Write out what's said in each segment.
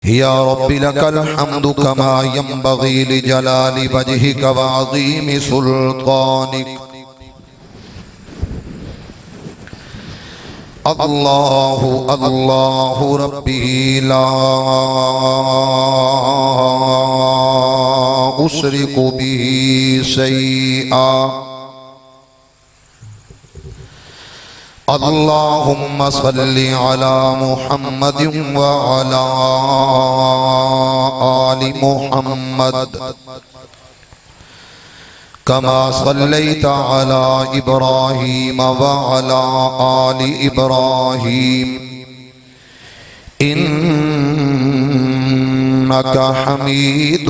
یا رب لک الحمد کما ينبغي لجلال وجهك وعظیم سلطانک اللہ اللہ ربی لا اشرک به شیئا اللہم صل علی محمد وعلی آل محمد کما صلیت علی ابراہیم وعلی آل ابراہیم انک حمید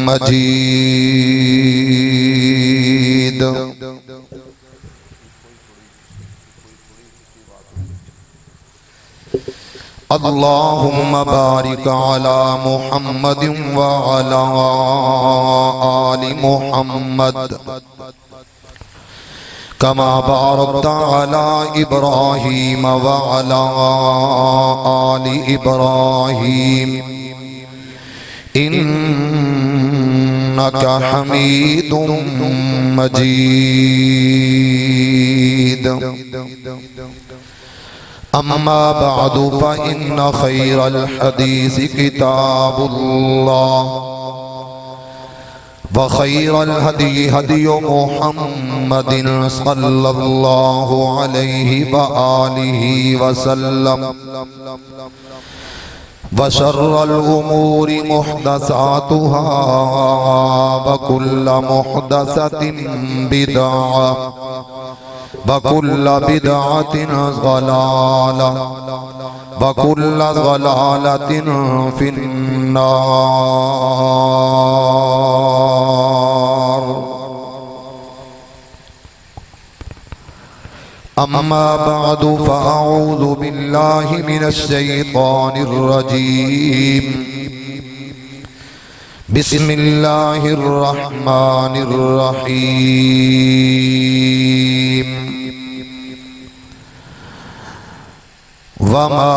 مجید اللہم بارک علی محمد وعلی آل محمد کما بارکت علی ابراہیم وعلی آل ابراہیم انک حمید مجید اما بعد فإن خیر الحدیث کتاب اللہ وخیر الہدی ہدی محمد صلی اللہ علیہ وآلہ وسلم وشر الامور محدثاتها وكل محدثة بدعة وَكُلَّ بِدْعَةٍ ضَلَالَةٍ وَكُلَّ ضَلَالَةٍ فِي النَّارِ أما بعد فأعوذ بالله من الشيطان الرجيم بسم الله الرحمن الرحيم وما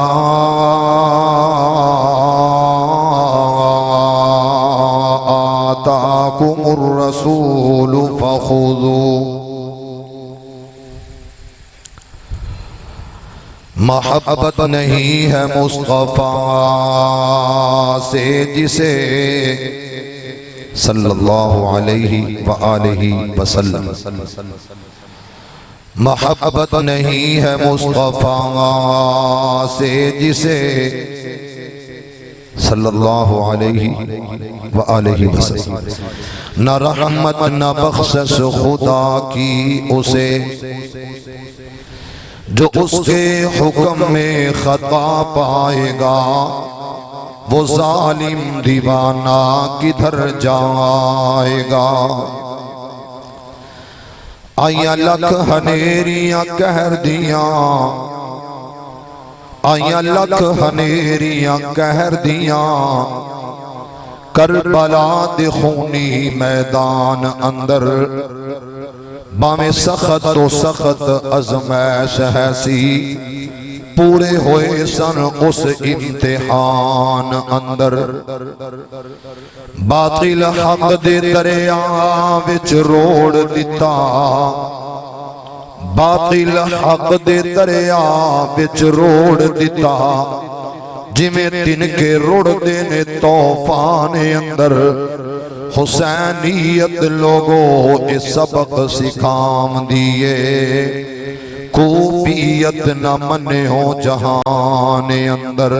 آتاكم الرسول فخذوا محبت نہیں ہے مصطفیٰ سے جسے صلی اللہ علیہ وآلہ وسلم محبت نہیں ہے مصطفیٰ سے جسے صلی اللہ علیہ وآلہ وسلم نہ رحمت نہ بخشش خدا کی اسے جو اس کے حکم میں خطا پائے گا وہ ظالم دیوانہ کدھر جائے گا آیا لکھ ہنیریاں کہر دیاں آیا لکھ ہنیریاں کہر دیاں کربلا دے خونی میدان اندر بامیں سخت تو سخت ازمائش ہے سی پورے ہوئے سن اس امتحان اندر باطل حق دے دریا وچ روڑ دیتا باطل حق دے دریا وچ روڑ دیتا جمیں تن کے روڑ دینے طوفان اندر حسینیت لوگوں اس سبق سکھام دیئے کوفیت نہ منے ہو جہان اندر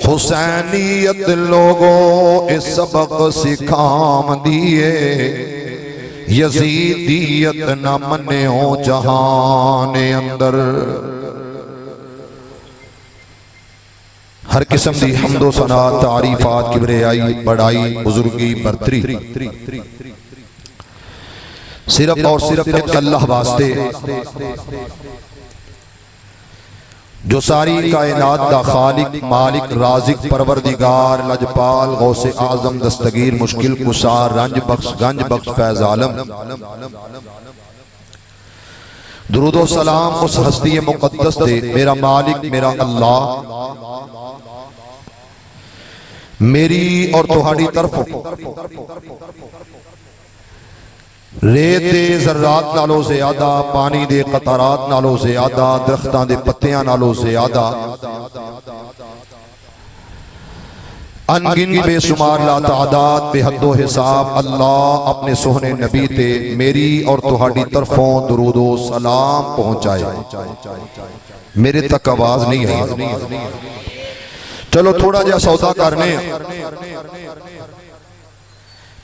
حسینیت لوگوں اس سبق سکھام دیئے یزیدیت نہ منے ہو جہان اندر ہر قسم دی حمد و ثنا تعریفات کبریائی بڑائی بزرگی برتری صرف اور صرف ایک اللہ واسطے جو ساری کائنات دا خالق مالک رازق پروردگار لجپال غوث اعظم دستگیر مشکل کشار رنج بخش گنج بخش فیض عالم درود و سلام اس ہستی مقدس دے میرا مالک میرا اللہ میری اور تہاڈی طرف ریت دے ذرات نالو زیادہ پانی دے قطرات نالو زیادہ درختان دے پتیاں نالو زیادہ انگن بے شمار لا تعداد بے حد و حساب اللہ اپنے سہنے نبی تے میری اور تہاڈی طرفوں درود و سلام پہنچائے. میرے تک آواز نہیں آئی. چلو تھوڑا جا سودا کرنے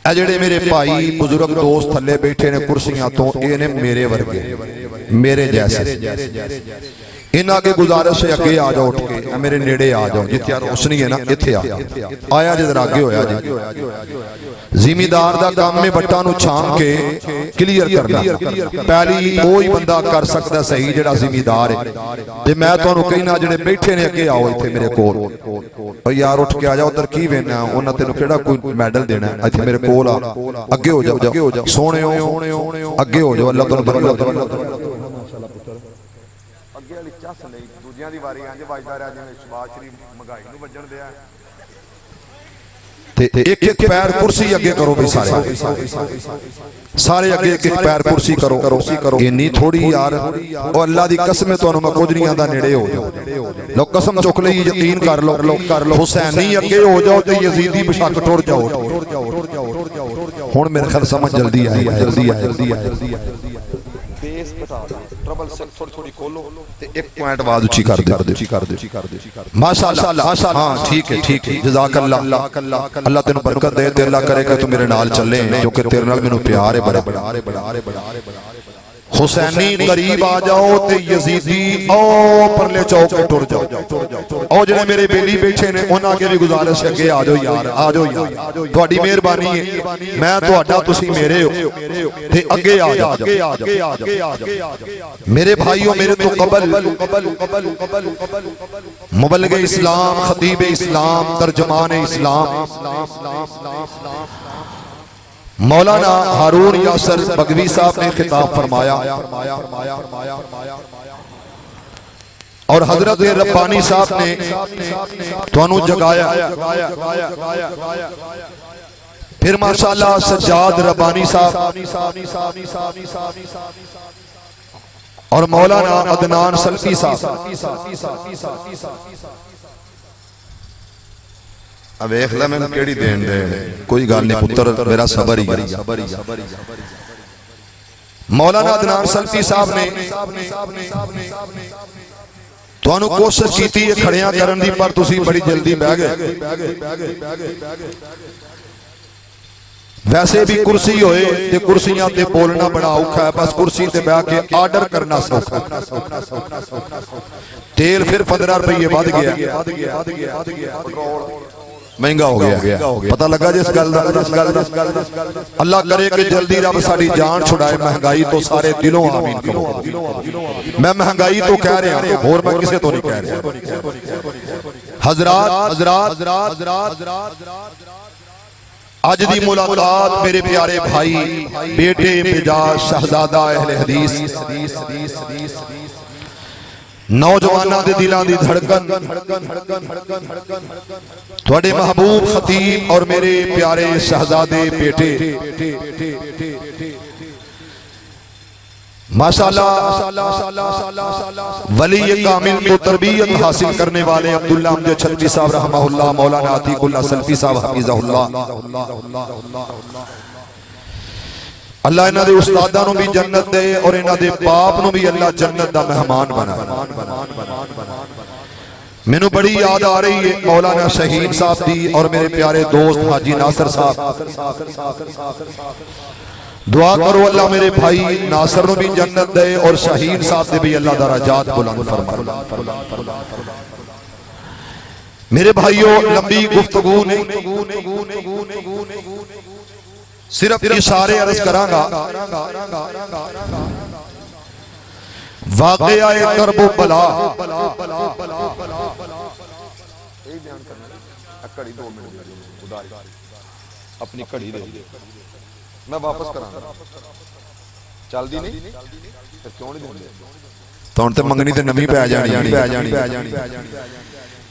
اے جڑے میرے بھائی بزرگ دوست تھلے بیٹھے نے کرسیاں تو اے نے میرے ورگے میرے جیسے ان آگے گزارش سے اگے آ جاؤ اٹھ کے میرے نیڑے آ جاؤ جتنے روشنی ہے نا اتھے آیا جدر آگے ہویا جی زمیندار دا کام میں بٹا نو چھام کے کلیئر کرنا پہلی کوئی بندہ کر سکتا صحیح جڑا زمیندار ہے تے میں تو انہوں کہنا جڑے بیٹھے نے اگے آؤ اتھے میرے کول اور یار اٹھ کے آ جاؤ در کی وینا انہاں تے نو کیڑا کوئی میڈل دینا ہے اتھے میرے کول آ اگے ہو جاؤ سونے ہو اگے ہو جاؤ اللہ تعالیٰ برکت اگے علی چس نہیں دوجیاں دی واری آنجے واجدہ رہا جنہیں شباز شریف مگائی نو بجن دیا ایک ایک پیر کرسی اگے کرو بھی سارے اگے ایک ایک پیر کرسی کرو انہی تھوڑی یار اور اللہ دی قسمیں تو انہوں میں کجریاں دا نیڑے ہو جاؤ لو قسم چک لئی یقین کر لو حسینی اگے ہو جاؤ تے یزیدی بشاک ٹور جاؤ ہون میرے خیال سمجھ جلدی آئے بیس بتا ٹربل سیک تھوڑی کھولو تے ایک پوائنٹ آواز اچھی کر دے ماشاءاللہ ہاں ٹھیک ہے جزاک اللہ تینوں برکت دے تے اللہ کرے کہ تو میرے نال چلے کیونکہ تیرے نال مینوں پیار ہے بڑا حسینی قریب آ جاؤ تے یزیدی او پرلے چوک پہ ٹر جاؤ او جنہیں میرے بیلی بیٹھے نے انہاں کے بھی گزارش ہے کہ آ جاؤ یار تہاڈی مہربانی ہے میں تہاڈا تسی میرے ہو تے اگے آ جاؤ میرے بھائیو میرے تو قبل مبلغ اسلام خطیب اسلام ترجمان اسلام مولانا ہارون یاسر بگوی صاحب نے خطاب فرمایا اور حضرت ربانی صاحب نے توانو جگایا پھر ماشاءاللہ سجاد ربانی صاحب اور مولانا عدنان سلفی صاحب اب ایخلا میں کیڑی دین دے کوئی گال نہیں پتر میرا صبر ہی مولانا عدنان سلفی صاحب نے تو انہوں کوشش کی تھی یہ کھڑیاں کرن دی پر تسی بڑی جلدی بہ گئے ویسے بھی کرسی ہوئے تے کرسیاں تے بولنا بڑا اوکھا ہے بس کرسی تے بہ کے آرڈر کرنا سوکھا تیل پھر 15 روپے بڑھ گیا مہنگا ہو گیا پتہ لگا جس گل اللہ کرے کہ جلدی رب ساری جان چھڑائے مہنگائی تو سارے دلوں آمین کرو میں مہنگائی تو کہہ رہا ہوں اور میں کسے تو نہیں کہہ رہا حضرات آج دی ملاقات میرے پیارے بھائی بیٹے مجاز شہزادہ اہل حدیث نوجوانہ دے دلان دی دھڑکن تھوڑے محبوب خطیب اور میرے پیارے شہزادے بیٹے ماشاءاللہ ولی کامل کو تربیت حاصل کرنے والے عبداللہ امجد چھلوی صاحب رحمہ اللہ مولانا عتیق اللہ سلفی صاحب حفیظہ اللہ اللہ انہاں دے استاداں نو بھی جنت دے اور انہاں دے باپ نو بھی اللہ جنت دا مہمان بنا مینوں بڑی یاد آ رہی ہے مولانا شہید صاحب دی اور میرے پیارے دوست حاجی ناصر صاحب دعا کرو اللہ میرے بھائی ناصر نو بھی جنت دے اور شہید صاحب دے بھی اللہ درجات بلند فرمائے میرے بھائیو لمبی گفتگو صرف اشارے عرض کراں گا واقعہ کرب و بلا اپنی کڑی دے میں واپس کراں گا ਚੱਲਦੀ ਨਹੀਂ ਫਿਰ ਕਿਉਂ ਨਹੀਂ ਦਿੰਦੇ ਤਾਂ ਤੇ ਮੰਗਣੀ ਤੇ ਨਵੀਂ ਪੈ ਜਾਣੀ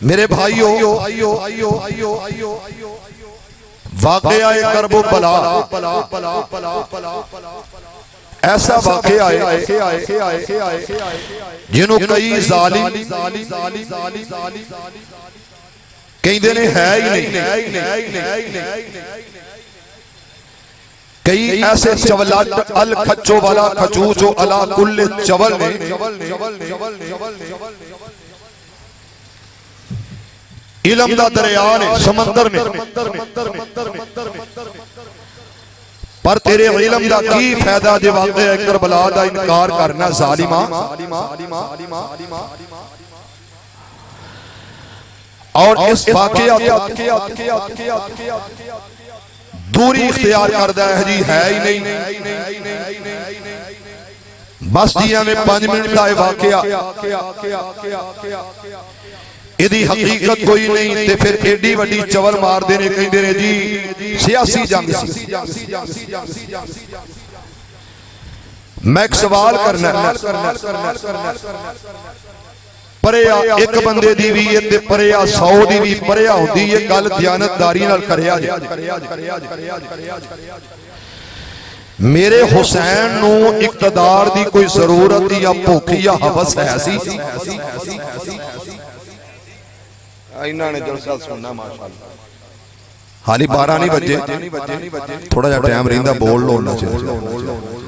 میرے بھائیو واقعہ کرب و بلا ایسا واقعہ جنہوں کئی ظالم کئی دینے ہے ہی نہیں کئی ایسے چولات الکھچو والا کھچوچو علا کل چول نے علم دا دریا نے سمندر نے پر تیرے علم دا کی فائدہ جے واقعہ کربلا دا انکار کرنا ظالمہ اور اس واقعہ دوری اختیار کردہ ہے جی ہے ہی نہیں بس جی ہمیں 5 منٹ لائے واقعہ ادھی حقیقت کوئی نہیں تے پھر ایڈی وڈی چول مار دینے کہیں دینے جی سیاسی جنگ سی میں ایک سوال کرنا پریا ایک بندے دی بھی تے پریا 100 دی بھی پریا ہوندی یہ گل دیانتداری نال کریا میرے حسین نو اقتدار دی کوئی ضرورت یا بھوک یا ہوس ہے سی انہاں نے جلسہ سننا ماشاءاللہ حالی 12 نہیں بجے تھوڑا جا ٹائم رہندا بول لو نہ چاہیے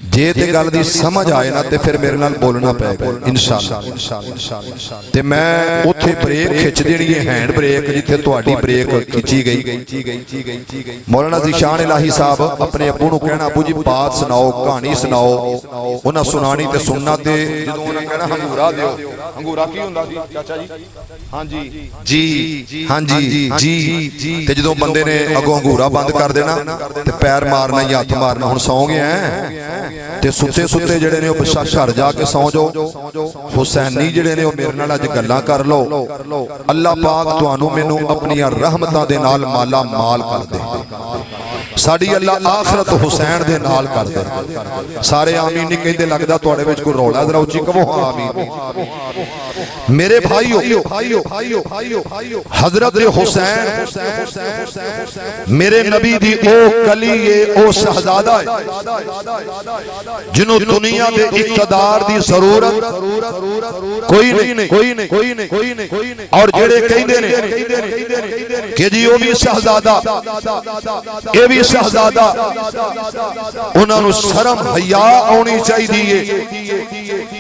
جے تے گل دی سمجھ آئے نا تے پھر میرے نال بولنا پے گا انشاءاللہ تے میں اوتھے بریک کھچ دینی ہے ہینڈ بریک جتھے تہاڈی بریک کھچی گئی مولانا ذیشان الہی صاحب اپنے ابو نو کہنا ابو جی بات سناؤ کہانی سناؤ انہاں سنانی تے سننا تے جدوں انہاں کہنا ہنگورا دیو ہنگورا کی ہوندا سی چاچا جی ہاں جی ہاں جی تے جدوں بندے نے اگوں ہنگورا بند کر دینا تے پیر مارنا یا ہاتھ مارنا ہن سو گئے ہیں تے ستے جڑے نے او گھر جا کے سو جو حسینی جڑے نے او میرے نال اج گلاں کر لو اللہ پاک تانوں مینوں اپنی رحمتاں دے نال مالا مال کر دے ساڈی اللہ آخرت حسین دے نال کر دے سارے آمین نہیں کہندے لگدا تواڈے وچ کوئی رولا ذرا اونچی کہو آمین میرے بھائیو حضرت حسین میرے نبی دی او کلی او شہزادہ ہے جنہوں دنیا دے اقتدار دی ضرورت کوئی نہیں اور جڑے کہندے نے کہ جی او بھی شہزادہ اے بھی شہزادہ انہاں نوں شرم حیا آنی چاہیے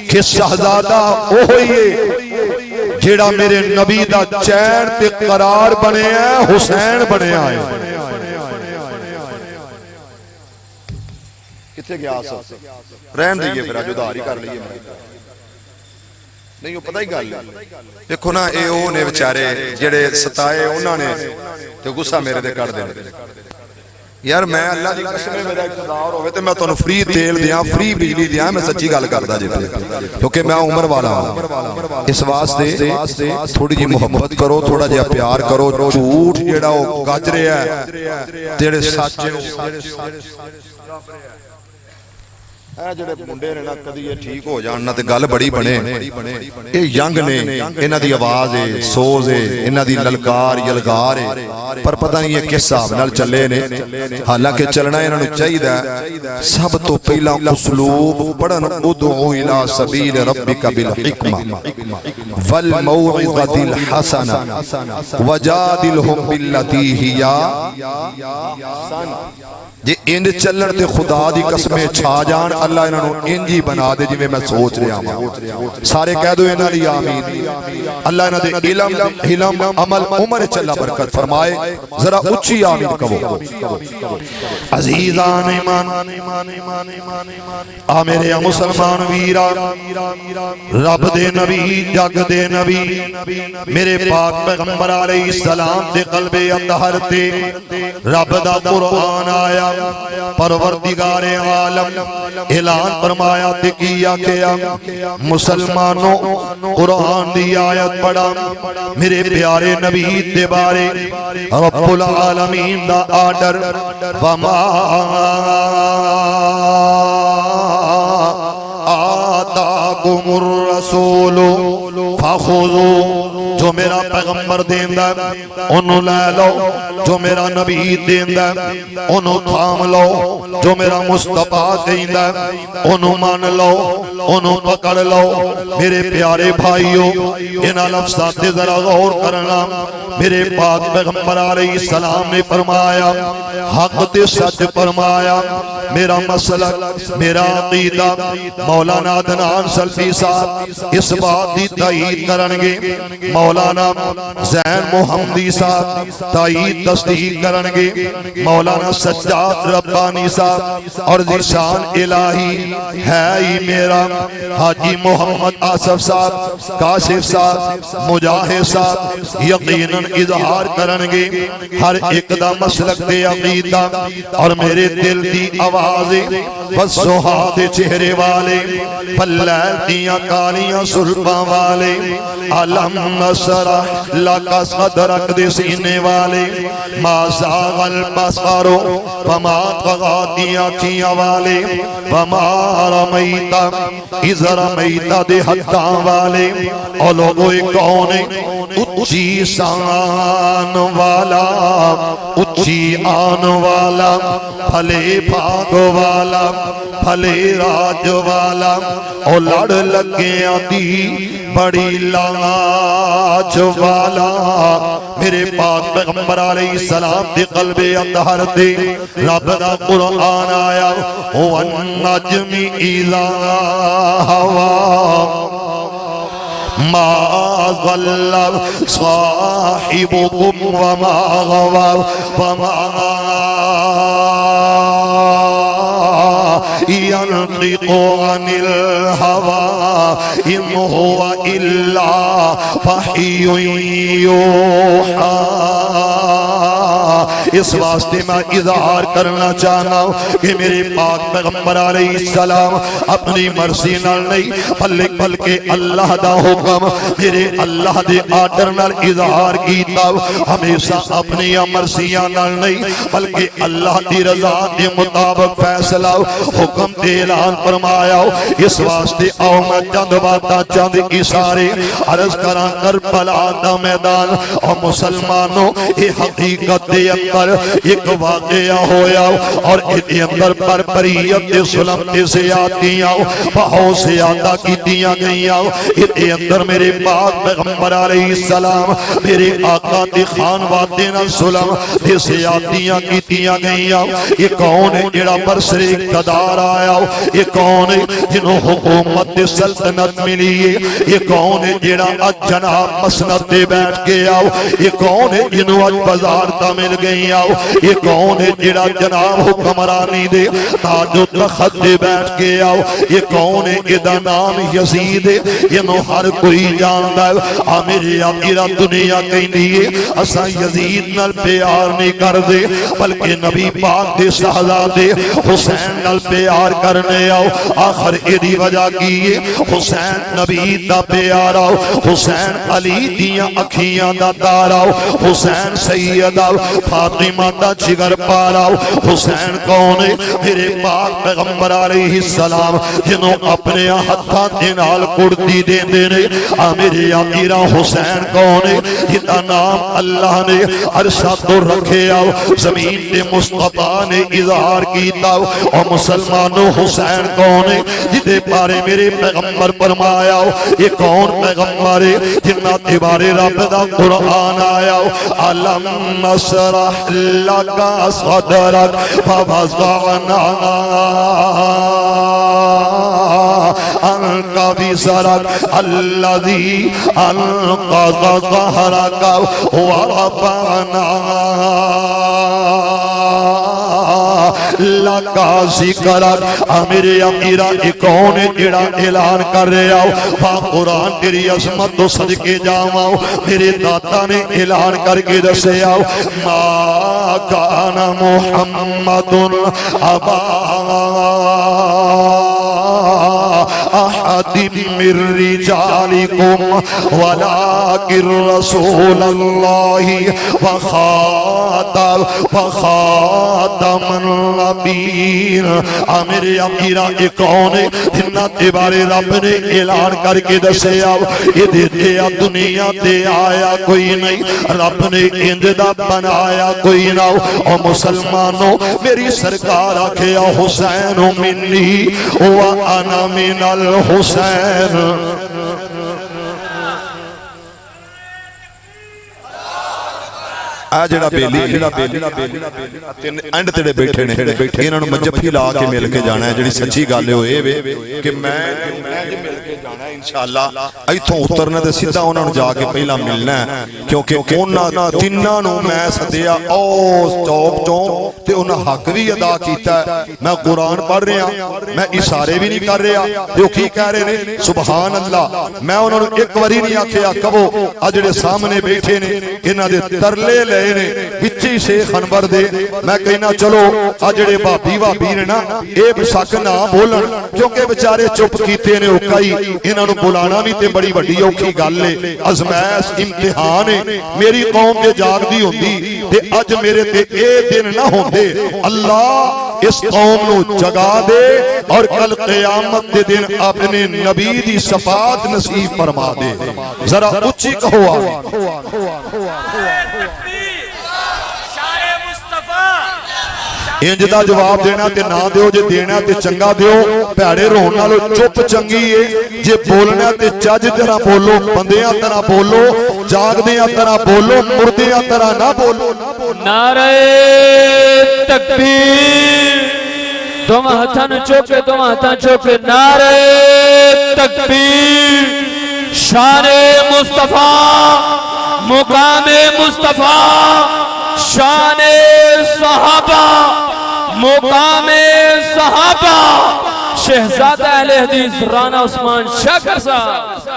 کہ شہزادہ او ہوئیے جیڑا میرے نبی دا چین تے قرار بنے ہیں حسین بنے آئے کتھے گیا سب رہن دیئے پھر آج ادھاری کر لیے نہیں وہ پتہ ہی گل دیکھو نا اے او نے بچارے جڑے ستائے انہاں نے تے غصہ میرے دے کر دینے یار میں اللہ دی قسم میرا اقتدار ہوئے تے میں تانوں فری تیل دیاں فری بجلی دیاں میں سچی گل کردا جے کیونکہ میں عمر والا ہوں اس واسطے تھوڑی جی محبت کرو تھوڑا جہا پیار کرو جھوٹ جیڑا او گج رہا ہے جڑے سچ اے جڑے منڈے نے نا کدی یہ ٹھیک ہو جان نا تے گل بڑی بنے اے ینگ نے انہاں دی آواز ہے سوز ہے انہاں دی للکار یلغار ہے پر پتہ نہیں یہ کس حساب نال چلے نے حالانکہ چلنا انہاں نوں چاہیدا سب تو پہلا اسلوب پڑھن ادعو الی سبیل ربک بالحکمہ والموعظۃ الحسنہ وجادلھم باللتی ہی احسن جی انج چلن تے خدا دی قسمیں چھا جان اللہ انہاں نوں انجی بنا دے جویں میں سوچ رہا ہوں سارے کہہ دو انہاں دی آمین اللہ انہاں دے علم عمل عمر چ اللہ برکت فرمائے ذرا اونچی آمین کہو عزیزان ایمان آ میرے مسلمان ویرا رب دے نبی جگ دے نبی میرے پاک پیغمبر علیہ السلام دے قلب اطہر تے رب دا قرآن آیا پروردگار عالم اعلان فرمایا تے کی آکھیا مسلمانوں قرآن دی آیت پڑھا میرے پیارے نبی دے بارے رب العالمین دا آرڈر وما آتاکم الرسول فخذوا جو میرا پیغمبر دیندہ انہوں لے لو جو میرا نبی دیندہ انہوں تھام لو جو میرا مصطفیٰ دیندہ انہوں مان لو انہوں پکڑ لو میرے پیارے بھائیوں انہا لفظات ذرا غور کرنا میرے پاک پیغمبر علیہ السلام نے فرمایا حق تے سچ فرمایا میرا مسلک میرا عقیدہ مولانا عدنان سلفی صاحب اس بات دی تائید کرنگے مولانا زین محمدی صاحب تائید تصدیق کرنگے مولانا سجاد ربانی صاحب اور ذیشان الہی ہے ہی میرا حاجی محمد آصف صاحب کاشف صاحب مجاہد صاحب یقیناً اظہار کرنگے ہر ایک دا مسلک دے عقیدہ اور میرے دل دی آوازیں بس سہاد چہرے والے پھلیل دیاں کالیاں سلپاں والے علم نصرح لکا صدرک دے سینے والے ما زاغ البصر وما طغا دیاں کیاں والے وما رمیتا اذ رمیتا دے حداں والے اور لوگوں کون اچھی سان والا اچھی آن والا پھلے بھاگ والا پھلے راج والا اور لڑ لگیاں دی بڑی لاج والا میرے پاک پیغمبر علیہ السلام دے قلب اطہر دے رب دا قرآن آیا وَالنَّجْمِ إِذَا هَوَى ما ضل صاحبكم وما غوى وما ينطق عن الهوى إن هو إلا وحي يوحى اس واسطے میں اظہار کرنا چاہنا ہوں کہ میرے پاک پیغمبر علیہ السلام اپنی مرضی نال نہیں بلکہ اللہ دا حکم میرے اللہ دے آرڈر نال اظہار کیتا ہمیشہ اپنی مرضیاں نال نہیں بلکہ اللہ دی رضا دے مطابق فیصلہ حکم تے اعلان فرمایا اس واسطے آؤ میں چند باتاں چند اشارے عرض کراں کربلا دا میدان اور مسلمانوں یہ حقیقت دے اندر ایک واقعہ ہویا اور اتنے اندر بربریت ظلم تے زیادتیاں بہت زیادہ کی دیا گئیاں اتنے اندر میرے پاک پیغمبر علیہ السلام میرے آقا تے خانوادینا ظلم تے زیادتیاں کی دیا گئیاں یہ کون ہے جڑا برسر اقتدار آیا یہ کون ہے جنہوں حکومت تے سلطنت ملی ہے یہ کون ہے جڑا جناب مسند تے بیٹھ کے آؤ یہ کون ہے جنہوں اج بازار تا مل گئی آؤ یہ کون ہے جڑا جناب حکمرانی دے تاج و تخت دے بیٹھ کے آؤ یہ کون ہے ادا نام یزید ہے یہ نو ہر کوئی جاندا ہے آمیری آمیرہ دنیا کہیں دیئے اسا یزید نال پیار نہیں کر دے بلکہ نبی پاک دے شہزادے حسین نال پیار کرنے آؤ آخر ایدی وجہ کیے حسین نبی دا پیار آؤ حسین علی دیاں اکھیاں دا دار آؤ حسین سید آؤ فاطمہ دا جگر پاراؤ حسین کون ہے میرے پاک پیغمبر علیہ السلام جنہوں اپنے ہتھا دینال کڑتی دین دینے میرے آقیرہ حسین کون ہے جنہا نام اللہ نے عرشہ تو رکھے آؤ زمین تے مصطفیٰ نے اظہار کیتا اور مسلمانوں حسین کون ہے جنہے پارے میرے پیغمبر فرمایا یہ کون پیغمبر ہے جنہا تبارے رب دا قرآن آیا علم نصرح لکا صدرک فوضعنا انکا بزرک الذی انقض ظہرک ورفعنا لکا ذکرک میرے امیرہ ایک کون ہے جڑا اعلان کر رہے آؤ قرآن تیری عظمت تو صدقے جاؤ میرے داتا نے اعلان کر کے دسے آؤ ما کان محمد ابا احد من رجالکم ولکن رسول اللہ وخاتم النبیین میرے امیرہ ایک کون ہے جنہ تے بارے رب نے اعلان کر کے دسے آؤ یہ دیتے دنیا تے آیا کوئی نہیں رب نے اندہ بنایا کوئی نہ اور مسلمانوں میری سرکار آکھے حسین منی وانا من الحسین جڑا بیلی اینڈ تیرے بیٹھے نے انہوں نے مجفی لا کے مل کے جانا ہے جڑی سچی گل ہوئے کہ میں مل کے جانا ہے انشاءاللہ ایتھوں اترنا تے سیدھا انہوں نے جا کے پہلا ملنا ہے کیونکہ انہاں تیناں نوں میں سدیا او چوک چوں تے انہاں حق بھی ادا کیتا ہے میں قرآن پڑھ رہا میں اشارے بھی نہیں کر رہا تے کی کہہ رہے نے سبحان اللہ میں انہوں نے ایک واری نہیں آکھیا کہو جڑے سامنے بیٹھے نے انہاں دے ترلے لے بچی شیخ انور دے میں کہنا چلو جڑے بھابی بھابی نے نا اے بشک نہ بولن کیونکہ بیچارے چپ کیتے نے اوکائی انہاں نوں بلانا بھی تے بڑی وڈی اوکھی گل ہے ازمائش امتحان ہے میری قوم تے جاگدی ہوندی تے اج میرے تے اے دن نہ ہوندے اللہ اس قوم نو جگا دے اور کل قیامت دے دن اپنے نبی دی شفاعت نصیب فرما دے ذرا اونچی کہو انج دا جواب دینا تے نہ دیو جے دینا تے چنگا دیو پیڑے رون نالو چپ چنگی ہے جے بولنا تے چج طرح بولو بندیاں طرح بولو جاگدیاں طرح بولو مردیاں طرح نہ بولو نعرہ تکبیر دو ہاتھاں چوکے نعرہ تکبیر شان مصطفیٰ مقام مصطفیٰ شان صحابہ مقام صحابہ شہزادہ اہل حدیث رانا عثمان شاکر صاحب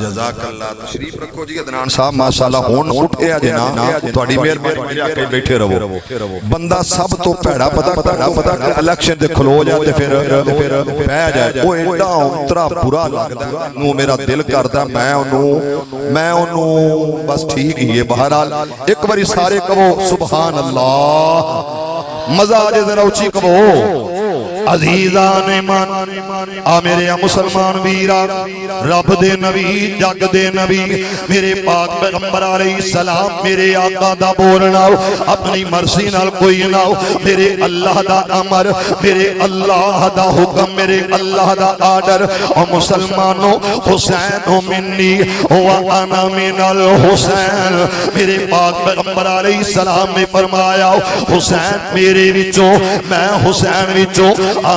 جزاک اللہ تشریف رکھو جی عدنان صاحب ماشاءاللہ ہون اٹھے جنا تھوڑی مہربانی آ کے بیٹھے رہو بندہ سب تو پیڑا پتا الیکشن دے کھلو جائے تے پھر پہ جائے او ایڈا اونترا برا لگدا نو میرا دل کردا میں انہوں بس ٹھیک ہی ہے بہرحال ایک باری سارے کہو سبحان اللہ مزہ آجے ذرا اونچی کہو عزیزان ایمان میرے مسلمان ویرا رب دے نبی جگ دے نبی میرے پاک پیغمبر علیہ السلام میرے آقا دا بولنا اپنی مرضی نال کوئی نہ میرے اللہ دا امر میرے اللہ دا حکم میرے اللہ دا آرڈر اور مسلمانوں حسین منی وانا من الحسین میرے پاک پیغمبر علیہ السلام نے فرمایا حسین میرے وچوں میں حسین وچوں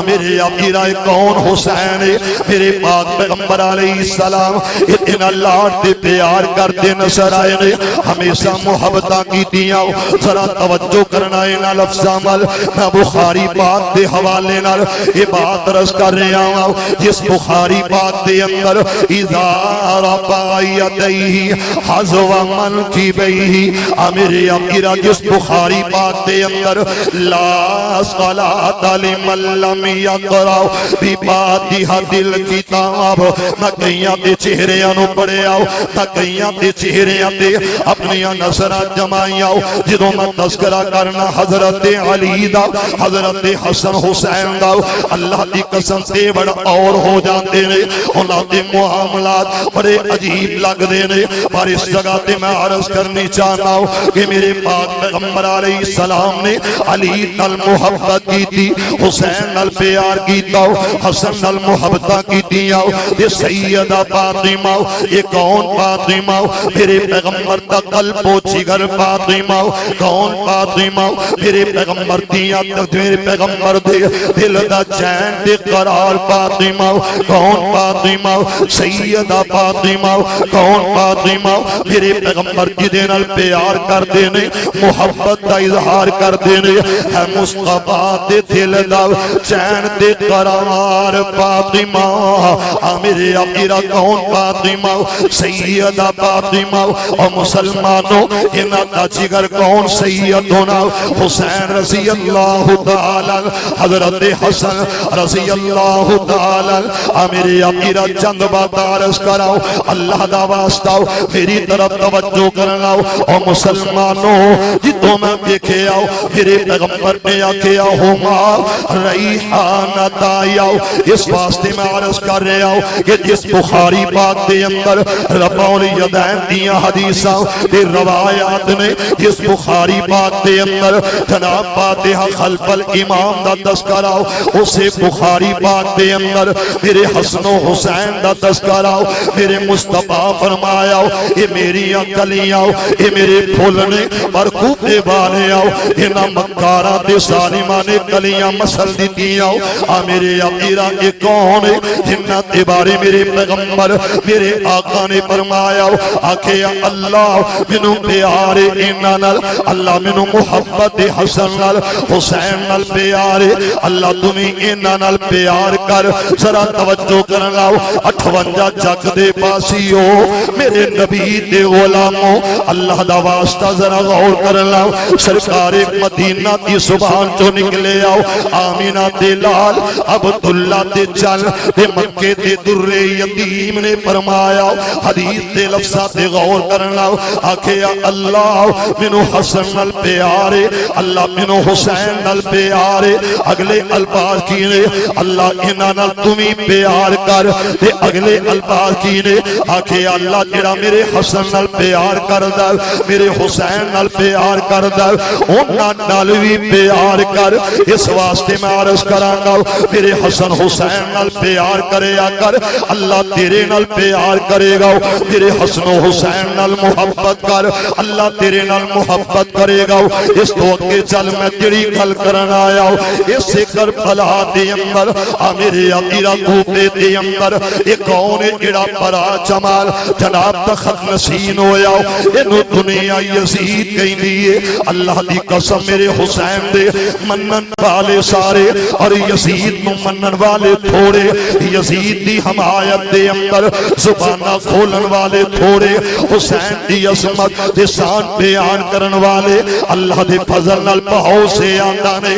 میرے امیرہ کون حسین میرے پاک پیغمبر علیہ السلام اتنا لاڈ دے پیار کرتے نظر آئے نے ہمیشہ محبتہ کی دیاں ذرا توجہ کرنا اینا لفظ عمل میں بخاری پاک دے حوالے نال یہ بات رس کر رہا ہوں جس بخاری پاک دے اندر اذا رفع یدیہ حذو من کی بیہ میرے امیرہ جس بخاری پاک دے اندر لا صلاة لمن لم یقرأ بفاتحۃ الکتاب نہ کئیاں دے چہرے انو پڑھے آؤ نہ کئیاں دے چہرے تے اپنی نظر جمائی آؤ جدوں میں تذکرہ کرنا حضرت علی دا حضرت حسن حسین دا اللہ دی قسم تے بڑا اور ہو جاندے نے انہاں دے معاملات بڑے عجیب لگ دے نے پر اس جگہ تے میں عرض کرنی چاہتا ہوں کہ میرے پاک پیغمبر علیہ السلام نے علی نال محبت کی تھی حسین نال پیار کیتا حسن نال محبتاں کیتیاں تے سیدہ فاطمہ یہ کون فاطمہ میرے پیغمبر دا قلب و جگر فاطمہ کون فاطمہ میرے پیغمبر دیاں میرے پیغمبر دے دل دا چین تے قرار فاطمہ کون فاطمہ سیدہ فاطمہ کون فاطمہ میرے پیغمبر جدے نال پیار کر دینے محبت دا اظہار کر دینے ہے مصطفیٰ دے دل دا چین تے قرار فاطمہ میرے آقا کون فاطمہ سیدہ فاطمہ اور مسلمانوں انہاں دا جگر کون سیدنا حسین رضی اللہ تعالی حضرت حسن رضی اللہ تعالی میرے آقا چند بات عرض کراؤ اللہ دا واسطہ میری طرف توجہ کرنا اور مسلمانوں جتوں میں دیکھے آؤ میرے پیغمبر نے آکھیا ہوما ریحانہ تایاؤ اس واسطے میں عرض کر رہے آؤ کہ جس بخاری پاک دے اندر رفع الیدین دیاں حدیثاں دے روایات نے جس بخاری پاک دے اندر جناب فاتحہ خلف الامام دا تذکرہ اسے بخاری پاک دے اندر میرے حسن و حسین دا تذکرہ میرے مصطفیٰ فرمایا اے میری کلیاں اے میرے پھولنے پر کوفے والے آؤ انہاں مکارہ دے ظالماں نے کلیاں مسل دیتیاں میرے آقا اے کون ہے جنہ تے بارے میرے پیغمبر میرے آقا نے فرمایا آکھیا اللہ منو پیارے انہاں نال اللہ منو محبت حسن نال حسین نال پیارے اللہ تمہیں انہاں نال پیار کر ذرا توجہ کرنا 58 جگ دے پاسیو میرے نبی دے غلاموں اللہ دا واسطہ ذرا غور کرنا سرکار مدینہ دی زبان جو نکلے آؤ آمینہ دے لال عبداللہ دے چل دے مکے دے در یتیم نے فرمایا حدیث دے لفظات دے غور کرنا آکھیا اللہ منو حسن نال پیارے اللہ منو حسین نال پیارے اگلے الفاظ کینے اللہ انہاں نال تمہیں پیار کر تے اگلے الفاظ کینے آکھیا اللہ جڑا میرے حسن نال پیار کردا میرے حسین نال پیار کردا انہاں نال وی پیار کر اس واسطے میں عرض کراں گا میرے حسن حسین نال پیار کرے کر اللہ تیرے نال پیار کرے گا میرے حسن و حسین نال محبت کر اللہ تیرے نال محبت کرے گا اس تو اگے چل میں تیری گل کرن آیا اس کربلا دے اندر میرے آقا کوفے دے اندر اے کون ہے جڑا بڑا جمال جناب تخت نشین ہویا اینو دنیا یزید کہندی ہے اللہ دی قسم میرے حسین دے منن والے سارے اور یزید نو منن والے تھوڑے یزید دی حمایت دے اندر زبانہ کھولن والے تھوڑے حسین دی عظمت دے شان بیان کرن والے اللہ دے فضل نال بہت سے آندا نے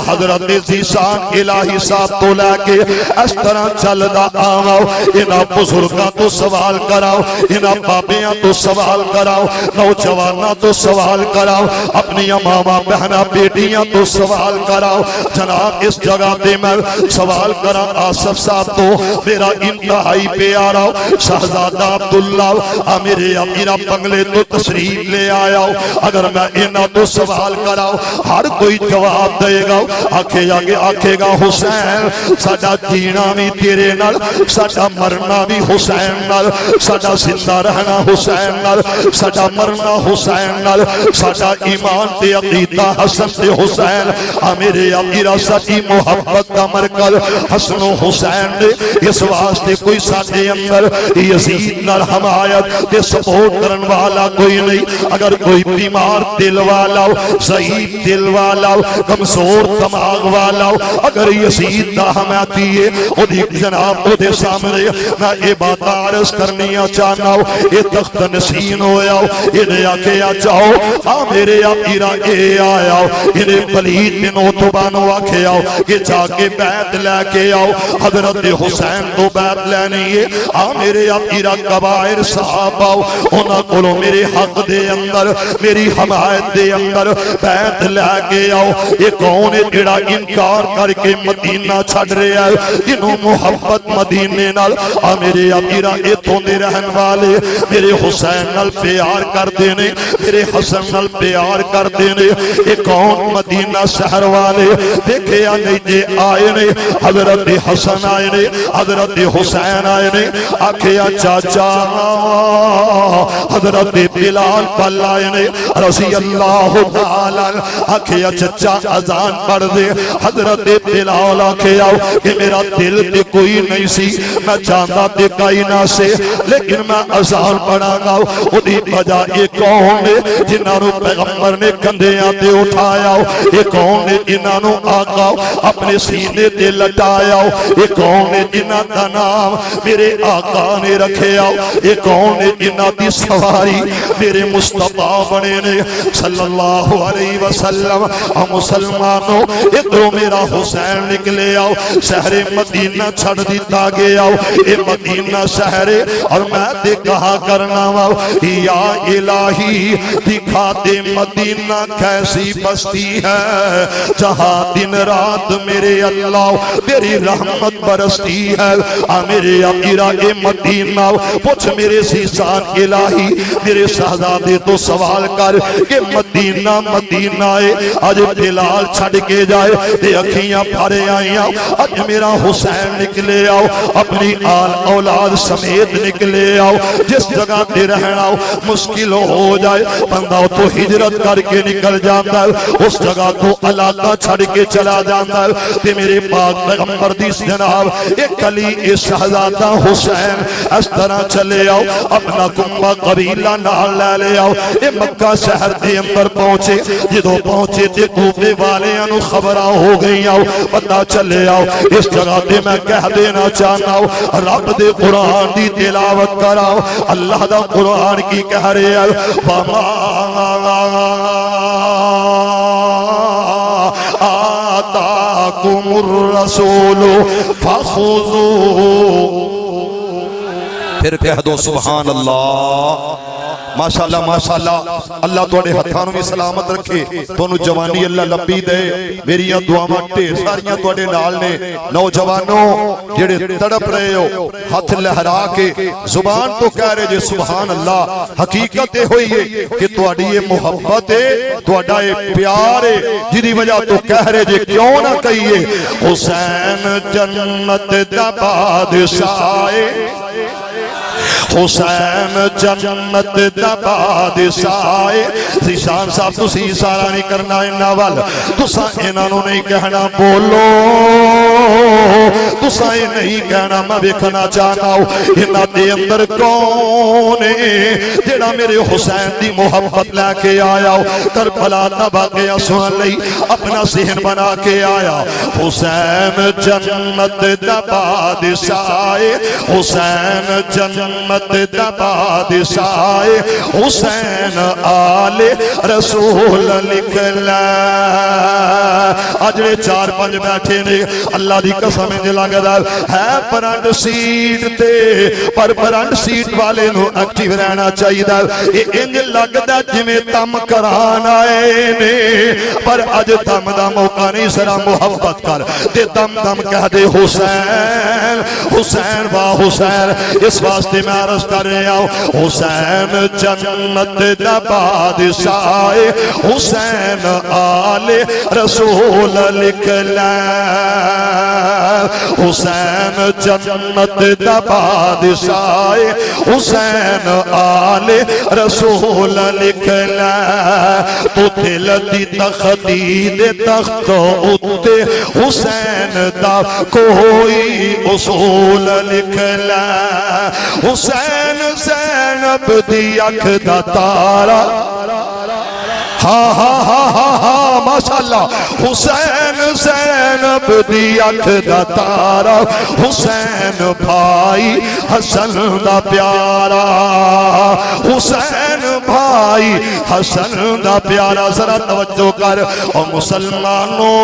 حضرت ذیشان الہی صاحب تو لے کے اس طرح چلدا آواں انہاں بزرگاں تو سوال کراؤ انہاں بابیاں تو سوال کراؤ نوجواناں تو سوال کراؤ اپنی ماما بہنا بیٹیاں تو سوال کراؤ جناب اس جگہ دے میں سوال کراں آصف صاحب تو میرا انتہائی پیارا شہزادہ عبداللہ میرے امیر بنگلے تو تشریف لے آیا اگر میں انہاں تو سوال کراؤ ہر کوئی جواب دے گا آکھے گا حسین ساڈا جینا بھی تیرے نال ساڈا مرنا بھی حسین نال ساڈا زندہ رہنا حسین نال ساڈا مرنا حسین نال ساڈا ایمان تے عقیدہ حسن تے حسین میرے امیر سچی محبت کا مرکز حسن و حسین نے اس واسطے کوئی ساڈے اندر یزید نال حمایت تے سپورٹ کرن والا کوئی نہیں اگر کوئی بیمار دل والا ضعیف دل والا کمزور دماغ والا اگر یزید دا حمایتی ہے او دی جناب او دے سامنے میں یہ بات عرض کرنی چاہنا یہ تخت نشین ہویا انہیں آکھیا جاؤ میرے آقا اے آیا انہیں پلید بن عتبہ آکھیا کہ جا کے بیعت لے کے آؤ حضرت حسین تو بیعت لینی ہے میرے آقا کبائر صاحب آؤ انہاں کولوں میرے حق دے اندر میری حمایت دے اندر بیعت لے کے آؤ یہ کون ہے جڑا انکار کر کے مدینہ چھڑ رہا ہے جنہوں محبت مدینے نال میرے آقا اتوں دے رہن والے میرے حسین نال پیار کر دینے میرے حسن نال پیار کر دینے یہ کون مدینہ شہر والے دیکھے نیجے آئے نے حضرت حسن آئے نے حضرت حسین آئے نے آکھیا چاچا حضرت بلال پل آئے نے رضی اللہ تعالی آکھیا چچا اذان پڑھ دے حضرت بلال آکھیا کہ میرا دل تے کوئی نہیں سی میں چاہتا تے کئی نہ سے لیکن میں اذان پڑھا گا اُنہی وجہ یہ کون نے جنہاں نو پیغمبر نے کندھیاں تے اٹھایا یہ کون نے جنہاں نو آقا اپنے سینے تے لٹایا یہ کون نے جنہاں دا نام میرے آقا نے رکھیا یہ کون نے جنہاں دی سواری میرے مصطفیٰ بنے نے صلی اللہ علیہ وسلم اور مسلمانوں ادھروں میرا حسین نکلے آؤ شہر مدینہ چھڑ دیتا گیا اے مدینہ شہر اور میں دے کہا کرنا یا الہی دکھا دے مدینہ کیسی بستی ہے جہاں دن رات میرے اللہ تیری رحمت برستی ہے میرے امیرہ اے مدینہ پوچھ میرے سیسان الہی میرے شہزادے تو سوال کر کہ مدینہ مدینہ آج بلال چھڑ کے جائے تے اکھیاں پھارے آئیاں آج میرا حسین نکلے آؤ اپنی آل اولاد سمیت نکلے آؤ جس جگہ تے رہنا مشکل ہو جائے بندہ تو ہجرت کر کے نکل جاتا ہے اس جگہ تو علاقہ چھڑ کے چلا جاتا ہے تے میرے پاک پیغمبر دی جناب ایک علی اے شہزادہ حسین اس طرح چلے آؤ اپنا کنبہ قبیلہ نال لے لے آؤ اے مکہ شہر دے اندر پہنچے جدو پہنچے تے کوفے والے انو خبرہ ہو گئی آؤ پتہ چلے آؤ اس جگہ تے میں کہہ دینا چاہتا ہوں رب دے قرآن دی تلاوت کراؤ اللہ دا قرآن کی کہہ رہے ہیں وَمَا آتَاكُمُ الرَّسُولُ فَخُذُوهُ پھر کہہ دو سبحان اللہ ماشاءاللہ ماشاءاللہ اللہ توڑے ہتھانوں میں سلامت رکھے تونوں جوانی اللہ لبی دے میریاں دعاواں ڈھیر ساریاں توڑے نال نے نوجوانوں جڑے تڑپ رہے ہو ہاتھ لہرا کے زبان تو کہہ رہے جے سبحان اللہ حقیقت ہوئی ہے کہ توڑی یہ محبت ہے توڑا یہ پیار ہے جنہی وجہ تو کہہ رہے جے کیوں نہ کہیے حسین جنت دا بادشاہ حسین جنت دا بادشاہ زیشان صاحب تو سی سارا نہیں کرنا انہا وال تو سا انہوں نہیں کہنا بولو تو سا نہیں کہنا میں بکھنا چاہنا ہوں انہا دے اندر کون ہے جڑا میرے حسین دی محبت لے کے آیا ہو کربلا نبا گیا سن لئی اپنا ذہن بنا کے آیا حسین جنت دا بادشاہ حسین جنت دا بادشاہ حسین آل رسول لکھلا اجرے چار پنج بیٹھے نے اللہ دی قسم انج لگدا ہے فرنٹ سیٹ تے پر فرنٹ سیٹ والے نو ایکٹیو رہنا چاہیے انج لگدا جویں تم کران آئے نے پر اج تم دا موقع نہیں ذرا محبت کر تے دم دم کہہ دے حسین حسین وا حسین اس واسطے میں عرض کر رہا ہوں حسین جنت دا بادشاہ حسین آل رسول لکھلا حسین جنت دا بادشاہ حسین آل رسول لکھلا تو دل دی تختی دے تخت اتے حسین دا کوئی اصول لکھلا حسین زینب دی اکھ دا تارا ہاں ہاں ہاں ہاں ہاں ماشاءاللہ حسین زینب دی اکھ دا تارا حسین بھائی حسن دا پیارا حسین بھائی حسن دا پیارا ذرا توجہ کر اور مسلمانوں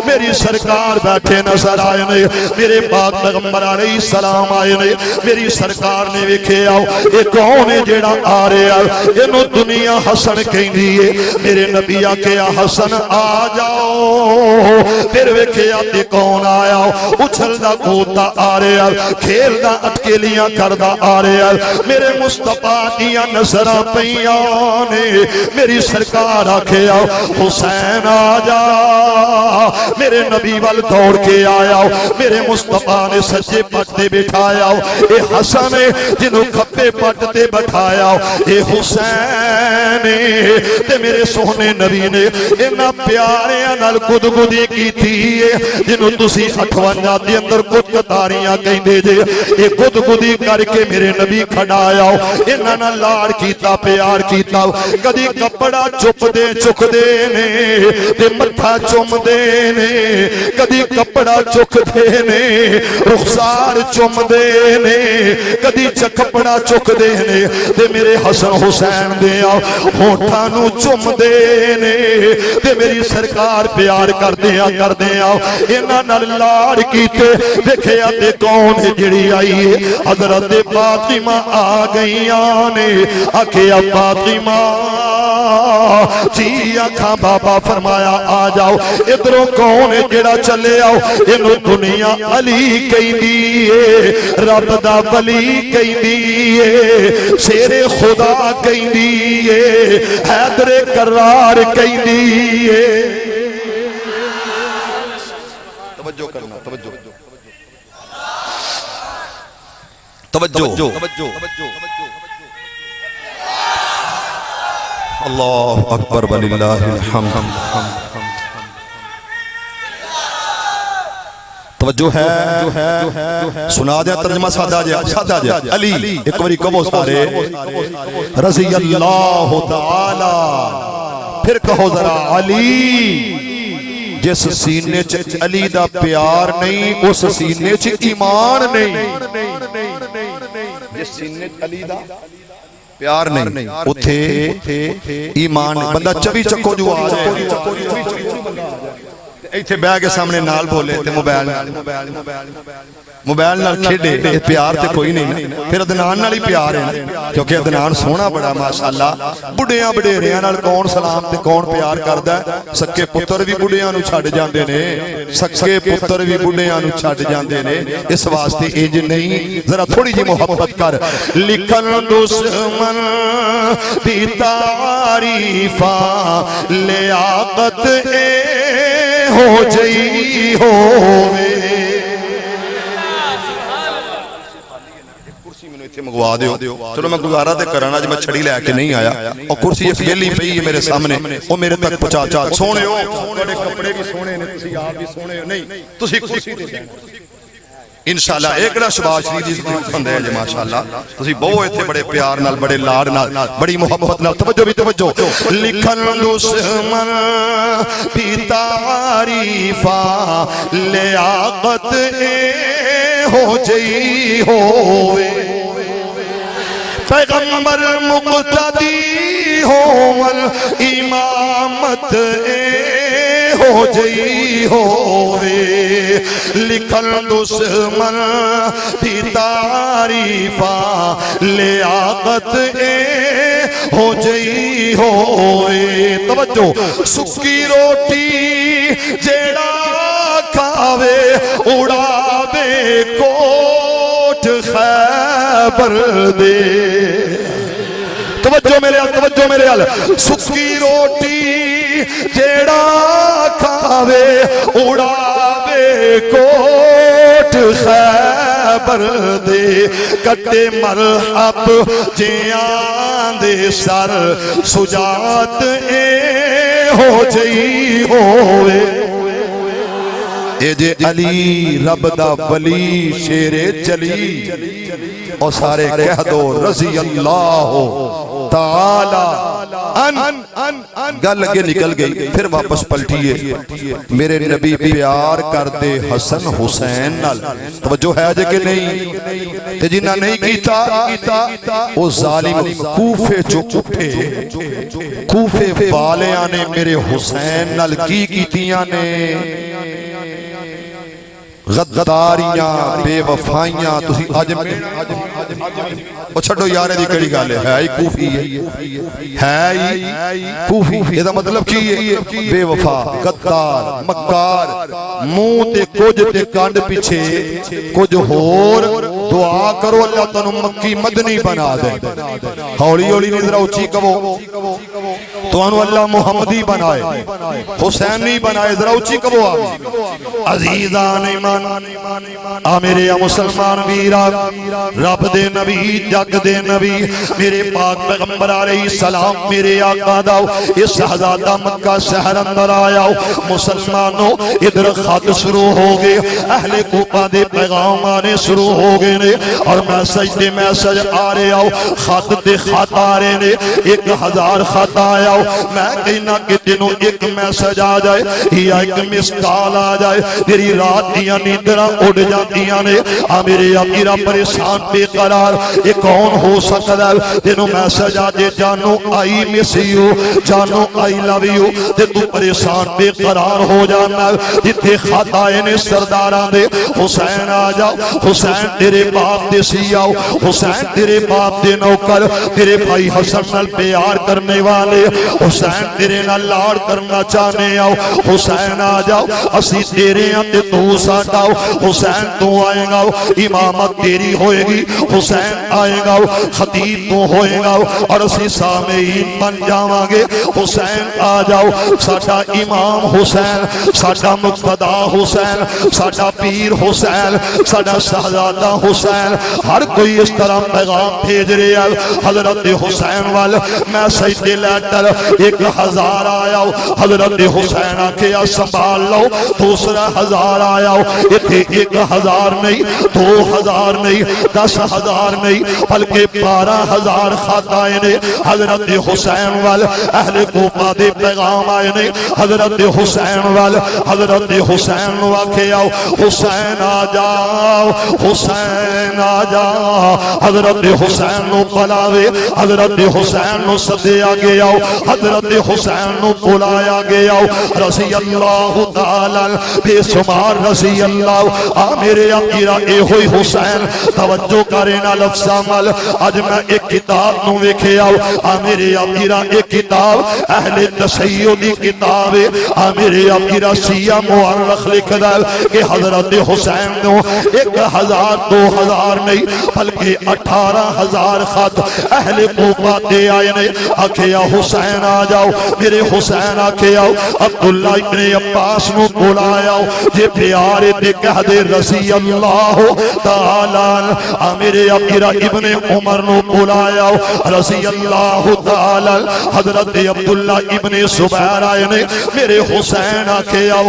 میری سرکار بیٹھے نظر آئے نے میرے پاک پیغمبر علیہ السلام آئے نے میری سرکار نے ویکھے آؤ یہ کون ہے جیڑا آ رہے آؤ یہ دنیا حسن کہیں دیئے میرے نبی آکے حسن آ جاؤ پھر ویکھے آتے کون آیا اچھل دا کوتا آ رہے آؤ کھیل دا اٹکیلیاں کردہ آ رہے آؤ میرے مصطفیٰ مصطفیٰ دیاں نظراں پیاں نے میری سرکار آکھے آؤ حسین آ جا میرے نبی وال دوڑ کے آیا میرے مصطفیٰ نے سجے پٹ تے بٹھایا اے حسن جنوں کھبے پٹ تے بٹھایا اے حسین تے میرے سونے نبی نے انہاں پیاریاں نال گدگدی کیتی ہے جنوں تسی 58 دے اندر گدگداریاں کہندے جے اے گدگدی کر کے میرے نبی کھڑایا انہاں نال لاڑ کیتا پیار کیتا کدی کپڑا چک دے نے تے متھا چوم دے نے کدی کپڑا چک دے نے رخسار چوم دے نے کدی کپڑا چک دے نے تے میرے حسن حسین دے ہونٹاں نو چوم دے نے تے میری سرکار پیار کر دیا انہاں نال لاڑ کیتے دیکھیا تے کون جڑی آئی ہے حضرت فاطمہ آ گئیاں نے آکھیا فاطمہ جی آکھاں بابا فرمایا آ جاؤ ادھروں کون جڑا چلے آؤ انہوں دنیا علی کہندی ہے رب دا ولی کہندی ہے شیر خدا کہندی ہے حیدر کرار کہندی ہے توجہ کرنا توجہ اللہ اکبر وللہ الحمد توجہ ہے سنا دیا ترجمہ سادہ جا علی ایک باری کہو سارے رضی اللہ تعالی پھر کہو ذرا علی جس سینے چ علی دا پیار نہیں اس سینے چ ایمان نہیں جس سینے چ علی دا پیار نہیں اتھے ایمان نہیں بندہ چوی چکو جو آ جائے ایتھے بیٹھ کے سامنے نال بولے تے موبائل نال کھیڈے پیار تے کوئی نہیں پھر عدنان نال ہی پیار ہے کیونکہ عدنان سونا بڑا ماشاءاللہ بڑھیاں بڑھیریاں نال کون سلام تے کون پیار کردا ہے سکے پتر بھی بڑھیاں نو چھڈ جاندے نے سکے پتر بھی بڑھیاں نو چھڈ جاندے نے اس واسطے انج نہیں ذرا تھوڑی جی محبت کر لکھن دشمن دی تعریفاں لیاقت اے ہو جئی ہووے مگوا دیو چلو میں گزارا تے کرانا جب میں چھڑی لے کے نہیں آیا اور کرسی ایک ویلی پئی ہے میرے سامنے وہ میرے تک پہنچا سونے ہو بڑے کپڑے بھی سونے نے تسی آپ بھی سونے ہو نہیں تسی کرسی تے انشاءاللہ ایکڑا شباز شریف جی بندے ہیں جی ماشاءاللہ تسی بہو ایتھے بڑے پیار نال بڑے لاڑ نال بڑی محبت نال توجہ بھی توجہ لکھن دشمن دی تعریفاں لیاقت اے ہو جئی ہووے پیغمبر مقتدی ہون امامت اے ہو جئی ہووے لکھن دشمن دی تعریفاں لیاقت اے ہو جئی ہووے توجہ سکی روٹی جیڑا کھاوے اڑاوے کوٹ خیبر دے توجہ میرے حال سکی روٹی جیڑا کھاوے اڑاوے کوٹ خیبر دے کٹے مرحب جیان دے سر سجات اے ہو جئی ہووے اے جے علی رب دا ولی شیر جلی اور سارے کہہ دو رضی اللہ تعالی گل لگے نکل گئی پھر واپس پلٹیے میرے نبی پیار کردے حسن حسین نال توجہ ہے جے کہ نہیں تے جنہ نہیں کیتا او ظالم کوفے جو اٹھے کوفے والیاں نے میرے حسین نال کی کیتیاں نے غداریاں بے وفائیاں تسی اج او چھڈو یار دی کیڑی گل ہے ہی کوفی ہے ہی کوفی اے دا مطلب کی ہے بے وفا غدار مکار منہ تے کچھ تے کانڈ پیچھے کچھ ہور دعا کرو اللہ تانوں مکی مدنی بنا دے ہولی ہولی نہیں ذرا اونچی کہو تانوں اللہ محمدی بنائے حسینی بنائے ذرا اونچی کہو عزیزان ایمان آ میرے مسلمان ویرا رب دے نبی جگ دے نبی میرے پاک پیغمبر علیہ السلام میرے آقا دا اس شہزادہ مکہ شہر اندر آیا مسلمانوں ادھر خط شروع ہو گئے اہل کوفہ دے پیغام آنے شروع ہو گئے نے اور میسج آ رہے آؤ خط تے خط آ رہے نے 1000 خط آیا میں کہنا کہ تینوں ایک میسج آ جائے یا ایک مس کال آ جائے تیری رات دیاں نیندراں اڑ جاندیاں نے آ میرے امیرا پریشان بے قرار یہ کون ہو سکتا ہے تینوں میسج آ جائے جانو آئی مس یو جانو آئی لو یو تے تو پریشان بے قرار ہو جانا جتھے خط آئے نے سرداراں دے حسین آ جاؤ حسین تیرے باپ دے سی آؤ حسین تیرے باپ دے نوکر تیرے بھائی حسن نال پیار کرنے والے حسین تیرے نال لاڑ کرنا چاہنے آؤ حسین آ جاؤ اسی تیرے ہیں تے تو ساٹاؤ حسین تو آئے گا امامت تیری ہوئے گی حسین آئے گا خطیب تو ہوئے گا اور اسی سامعین بن جاواں گے حسین آ جاؤ ساٹا امام حسین ساٹا مقتدا حسین ساٹا پیر حسین ساٹا شہزادہ حسین ہر کوئی اس طرح پیغام بھیج رہے ہیں حضرت حسین وال میسج دے لیٹر 1000 آیا حضرت حسین آکھیا سنبھال لو دوسرا 1000 آیا اتھے 1000 نہیں 2000 نہیں 10,000 نہیں بلکہ 12,000 خط آئے نے حضرت حسین وال اہل کوفہ دے پیغام آئے نے حضرت حسین وال حضرت حسین نو آکھیا حسین آ جاؤ حسین آ جاؤ حضرت حسین نو بلاوے حضرت حسین نو سدیا گیا حضرت حسین نو بلایا گیا رضی اللہ تعالی بے شمار رضی اللہ آ میرے امیرا اے ہوئی حسین توجہ کرنا لفظ عمل اج میں ایک کتاب نو ویکھیا آ میرے امیرا ایک کتاب اہل تشیع دی کتاب آ میرے امیرا شیعہ مورخ لکھدا کہ حضرت حسین نو 1000 2000 نہیں بلکہ 18,000 خط اہل کوفہ دے آئے نے آکھیا حسین آ جاؤ میرے حسین آکھیا عبداللہ ابن عباس نو بلایا جے پیارے تے کہہ دے رضی اللہ تعالی آ میرے امیرا ابن عمر نو بلایا رضی اللہ تعالی حضرت عبداللہ ابن زبیر آئے نے میرے حسین آکھیا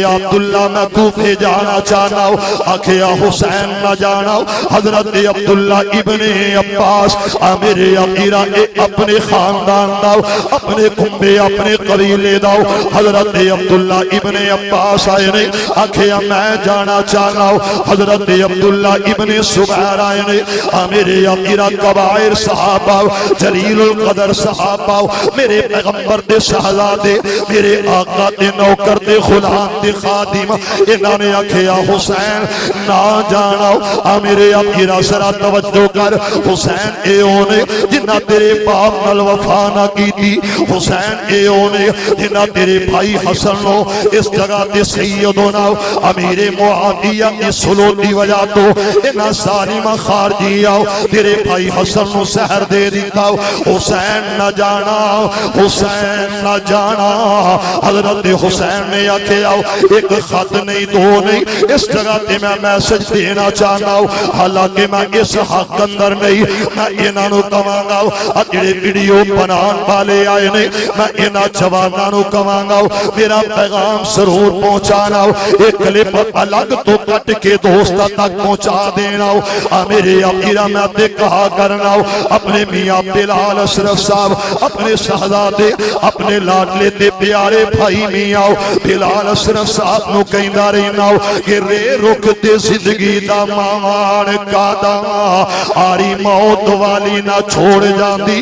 عبداللہ میں کوفے جانا چاہنا آکھیا حسین نہ جانا حضرت عبداللہ ابن عباس میرے امیرا اپنے خاندان داؤ اپنے کنبے اپنے قبیلے داؤ حضرت عبداللہ ابن عباس آئے نے آکھیا میں جانا چاہنا حضرت عبداللہ ابن زبیر آئے نے میرے امیرا کبائر صحابہ جلیل القدر صحابہ میرے پیغمبر دے شہزادے میرے آقا دے نوکر دے غلام دے خادم انہاں نے آکھیا حسین نہ جانا میرے امیرا ذرا توجہ کر حسین اے اونے جنہ تیرے باپ نال وفا نہ کی تھی حسین اے اونے جنہ تیرے بھائی حسن نو اس جگہ تے سیدنا امیر معاویہ کی سلوک دی وجہ تو انہاں ظالم خارجی آؤ تیرے بھائی حسن نو سحر دے دیتا حسین نہ جانا حسین نہ جانا حضرت حسین نے آکھیا ایک خط نہیں دو نہیں اس جگہ تے میں میسج دینا چاہنا حالانکہ میں اس حق اندر نہیں میں انہاں نو کہاں گا اجڑے ویڈیو بنان والے آئے نے میں انہاں جواناں نو کہاں گا میرا پیغام ضرور پہنچانا ایک کلپ الگ تو کٹ کے دوستاں تک پہنچا دینا میرے امیرا میں تے کہا کرنا اپنے میاں بلال اشرف صاحب اپنے شہزادے اپنے لاڈلے تے پیارے بھائی میاں بلال اشرف صاحب نو کہندا رہنا کہ رے رک تے زندگی دا مان کا دا آری موت والی نہ چھوڑ جاندی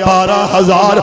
12,000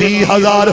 30,000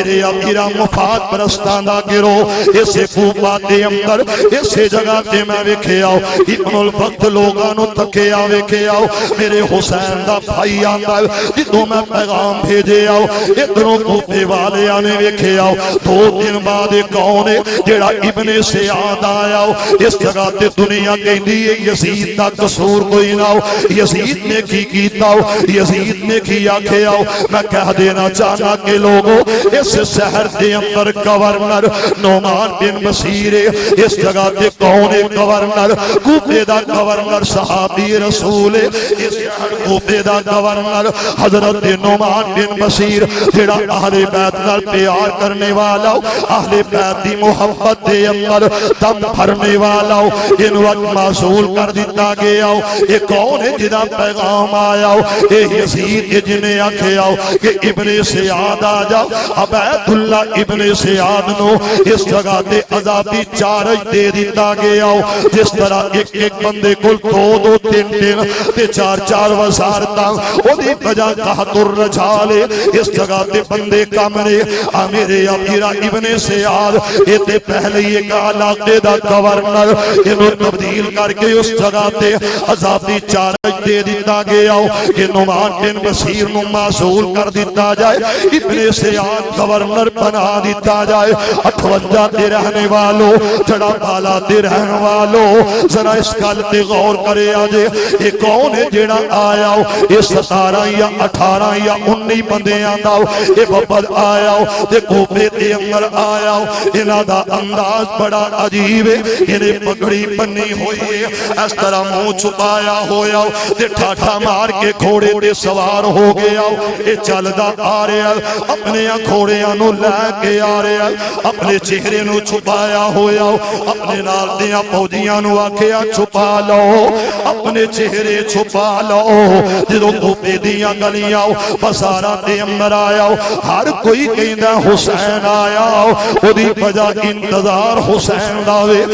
میرے آقا مفاد پرستاں دا گروہ اسے کوفہ دے اندر اسے جگہ تے میں ویکھے آؤ ابن الوقت لوگاں نو تکے آ ویکھے آؤ میرے حسین دا بھائی آندا جدوں میں پیغام بھیجے آؤ ادھروں کوفے والے آنے ویکھے آؤ 2 دن بعد کون ہے جڑا ابن سیاد آیا اس جگہ تے دنیا کہندی ہے یزید دا قصور کوئی نہ ہو یزید نے کی کیتا ہو یزید نے کی آکھیا ہو میں کہہ دینا چاہنا کہ لوگوں اس شہر دے اندر گورنر نعمان بن بشیر اس جگہ تے کون ہے گورنر کوفے دا گورنر صحابی رسول اس شہر کوفے دا گورنر حضرت نعمان بن بشیر جڑا اہل بیت نال پیار کرنے والا اہل بیت دی محبت دے اندر دم بھرنے والا ان وقت معصول کر دیتا گیا یہ کون ہے جدا پیغام آیا اے یزید جنہیں آکھیا کہ ابن سیاد آ جاؤ عبید اللہ ابن سیاد نو اس جگہ تے عذابی چارج دے دیتا گیا جس طرح ایک ایک بندے کل 2 3 تے 4 وزارتاں او دی بجا قحط الرجال اس جگہ تے بندے کم نے میرے آقا ابن سیاد یہ تے پہلے ایک علاقے دا گورنر انہوں تبدیل کر کے اس جگہ تے عذابی چارج دے دیتا گیا کہ نعمان بن بشیر نو معزول کر دیتا جائے ابن سیاد گورنر بنا دیتا جائے 58 دے رہنے والوں جڑا بالا دے رہنے والوں ذرا اس گل تے غور کرے آجے یہ کون ہے جڑا آیا یہ 17 یا 18 یا 19 بندے آندا یہ بابد آیا تے کوفے تے اندر آیا انہاں دا انداز بڑا عجیب ہے انہیں پگڑی بنی ہوئی ہے اس طرح منہ چھپایا ہویا تے ٹھاٹھا مار کے گھوڑے تے سوار ہو گیا اے چلدا آ رہا اپنے گھوڑیاں نو لے کے آ رہا اپنے چہرے نو چھپایا ہویا اپنے نال دیاں فوجیاں نو آکھیا چھپا لو اپنے چہرے چھپا لو جدوں کوفے دیاں گلیاں بازاراں تے اندر آیا ہر کوئی کہندا حسین آیا او دی بجا انتظار حسین داوے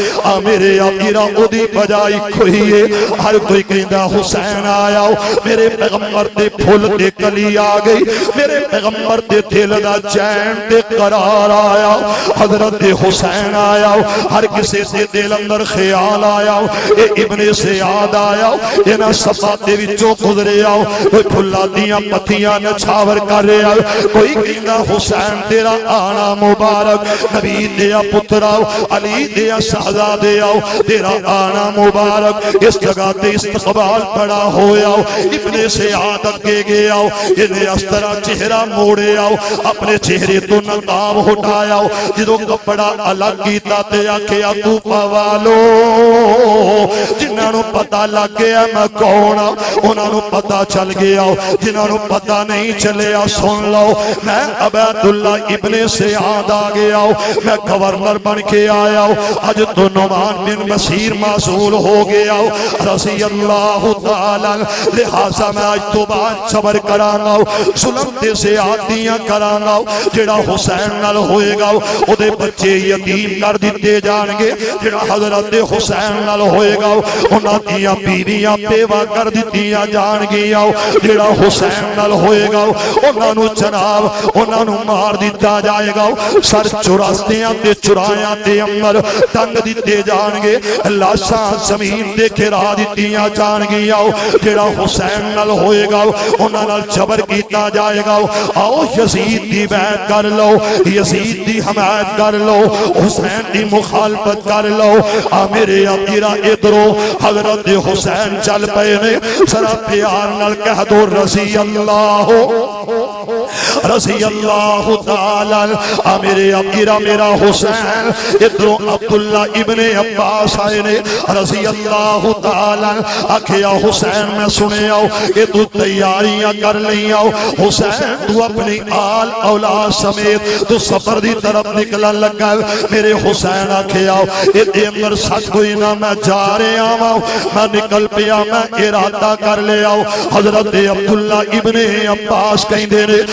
میرے آقا او دی بجا ایک ہوئی ہے ہر کوئی کہندا حسین آیا میرے پیغمبر تے پھول تے کلی آ گئی میرے پیغمبر تے دل دا چین تے قرار آیا حضرت حسین آیا ہر کسی سے دل اندر خیال آیا اے ابن سیاد آیا انہاں صفا تے وچوں گزرے آؤ کوئی پھلا دیاں پتیاں نچھاور کر رہا کوئی کہندا حسین تیرا آنا مبارک نبی دیا پترا علی دیا شہزادے آؤ تیرا آنا مبارک اس جگہ تے استقبال پڑا ہویا ابن سیاد اگے گیا انہیں اس طرح چہرہ موڑے آؤ اپنے چہرے تو نقاب ہٹایا جدو کپڑا الگ کیتا تے آکھیا کوفہ والو جنہاں نو پتہ لگ گیا میں کون انہاں نو پتہ چل گیا جنہاں نو پتہ نہیں چلیا سن لو میں عبید اللہ ابن سیاد آ گیا میں گورنر بن کے آیا آج تو نعمان بن بشیر معزول ہو گیا رضی اللہ تعالی لہذا میں آج تو بعد صبر کرانا ظلم دے زیادتیاں کرانا جڑا حسین نال ہوئے گا او دے بچے یتیم کر دیتے جان گے جڑا حضرت حسین نال ہوئے گا انہاں دیاں بیویاں بیوہ کر دیتیاں جان گیا جڑا حسین نال ہوئے گا انہاں نو جناب انہاں نو مار دیتا جائے گا سر چراستیاں تے چرایاں تے اندر ٹنگ دیتے جان گے لاشاں زمین تے گھرا دیتیاں جان گیا جڑا حسین نال ہوئے گا انہاں نال جبر کیتا جائے گا آؤ یزید دی بیعت کر لو یزید دی حمایت کر لو حسین دی مخالفت کر لو میرے آقا ادھرو حضرت حسین چل پئے نے ذرا پیار نال کہہ دو رضی اللہ تعالی میرے آقا میرا حسین ادھرو عبداللہ ابن عباس آئے نے رضی اللہ تعالی آکھیا حسین میں سنے آؤ کہ تو تیاریاں کر لیں آؤ حسین تو اپنی آل اولاد سمیت تو سفر دی طرف نکلا لگا میرے حسین آکھیا اے اندر سچ کوئی نہ میں جا رہے آؤں میں نکل پیا میں ارادہ کر لے آؤ حضرت عبداللہ ابن عباس کہیں دے رہے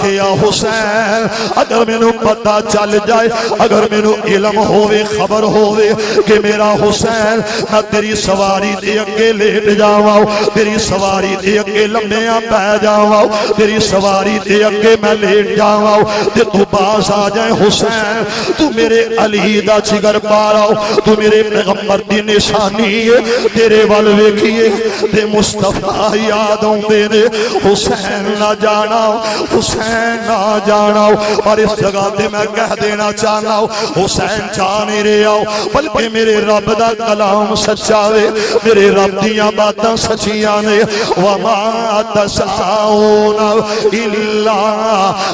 آکھیا حسین اگر مینوں پتہ چل جائے اگر مینوں علم ہووے خبر ہووے کہ میرا حسین میں تیری سواری دے اگے لیٹ جاواں تیری سواری دے اگے لمبیاں پہ جاواں تیری سواری دے اگے میں لیٹ جاواں تے تو باز آ جائے حسین تو میرے علی دا جگر پارا تو میرے پیغمبر دی نشانی ہے تیرے ول ویکھیے تے مصطفیٰ یاد آوندے نے حسین نہ جانا حسین نہ جانا اور اس جگہ تے میں کہہ دینا چاہنا حسین جانے رہے آؤ بلکہ میرے رب دا کلام سچا وے میرے رب دیاں باتاں سچیاں نے وما تشاءون الا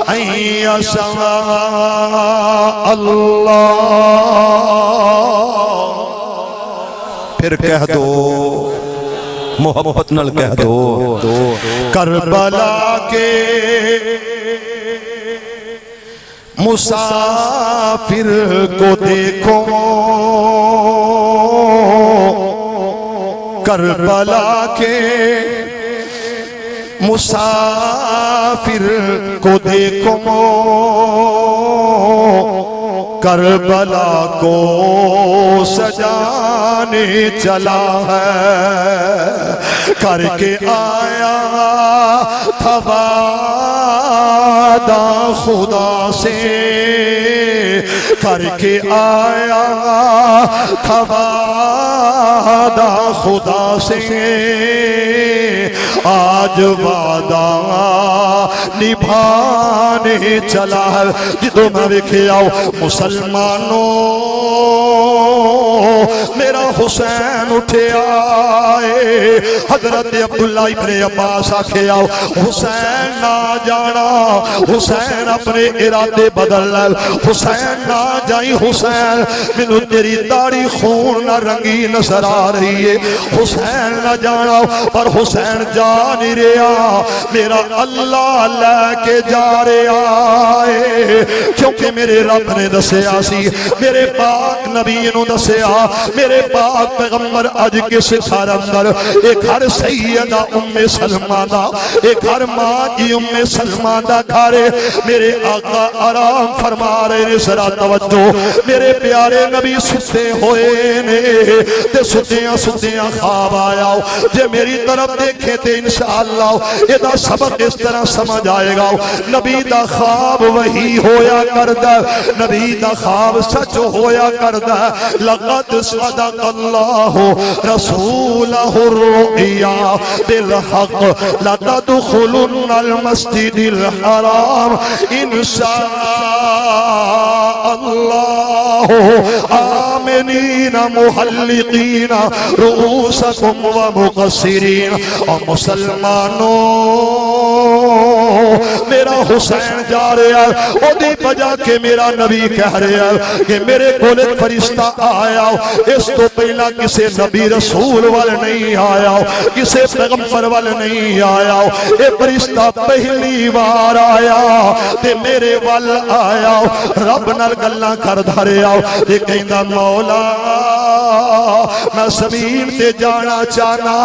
ان یشاء اللہ پھر کہہ دو محبت نال کہہ دو کربلا کے مسافر کو دیکھو کربلا کے مسافر کو دیکھو کربلا کو سجانے چلا ہے کر کے آیا تھا وعدہ خدا سے کر کے آیا تھا وعدہ خدا سے آج وعدہ نبھانے چلا ہے جدو میں دیکھے آؤ مسلمانوں میرا حسین اٹھے آئے حضرت عبداللہ ابن عباس آکھے آؤ حسین نہ جانا حسین اپنے ارادے بدل حسین نہ جائیں حسین مینوں تیری داڑھی خون نہ رنگی نظر آ رہی ہے حسین نہ جانا پر حسین جا نہیں رہا میرا اللہ لے کے جا رہا ہے کیونکہ میرے رب نے دسیا سی میرے پاک نبی نو دسیا میرے پاک پیغمبر اج کس گھر اندر ایک گھر سیدہ ام سلمہ دا ایک گھر ماں کی ام سلمہ دا گھر میرے آقا آرام فرما رہے نے ذرا توجہ میرے پیارے نبی ستے ہوئے نے تے ستیاں ستیاں خواب آیا جے میری طرف دیکھے تے انشاءاللہ یہ دا سبق اس طرح سمجھ آئے گا نبی دا خواب وہی ہویا کردہ نبی دا خواب سچ ہویا کردہ لقد صدق اللہ رسولہ الرؤیا بالحق لتدخلن المسجد الحرام انشاء اللہ آمنین محلقین رؤوسکم ومقصرین اور مسلمانوں میرا حسین جا رہا ہے او دی بجا کے میرا نبی کہہ رہا ہے کہ میرے کول ایک فرشتہ آیا اس تو پہلا کسے نبی رسول وال نہیں آیا کسے پیغمبر وال نہیں آیا اے فرشتہ پہلی بار آیا تے میرے وال آیا رب نال گلاں کر دھریا تے کہندا مولا میں زمین تے جانا چاہنا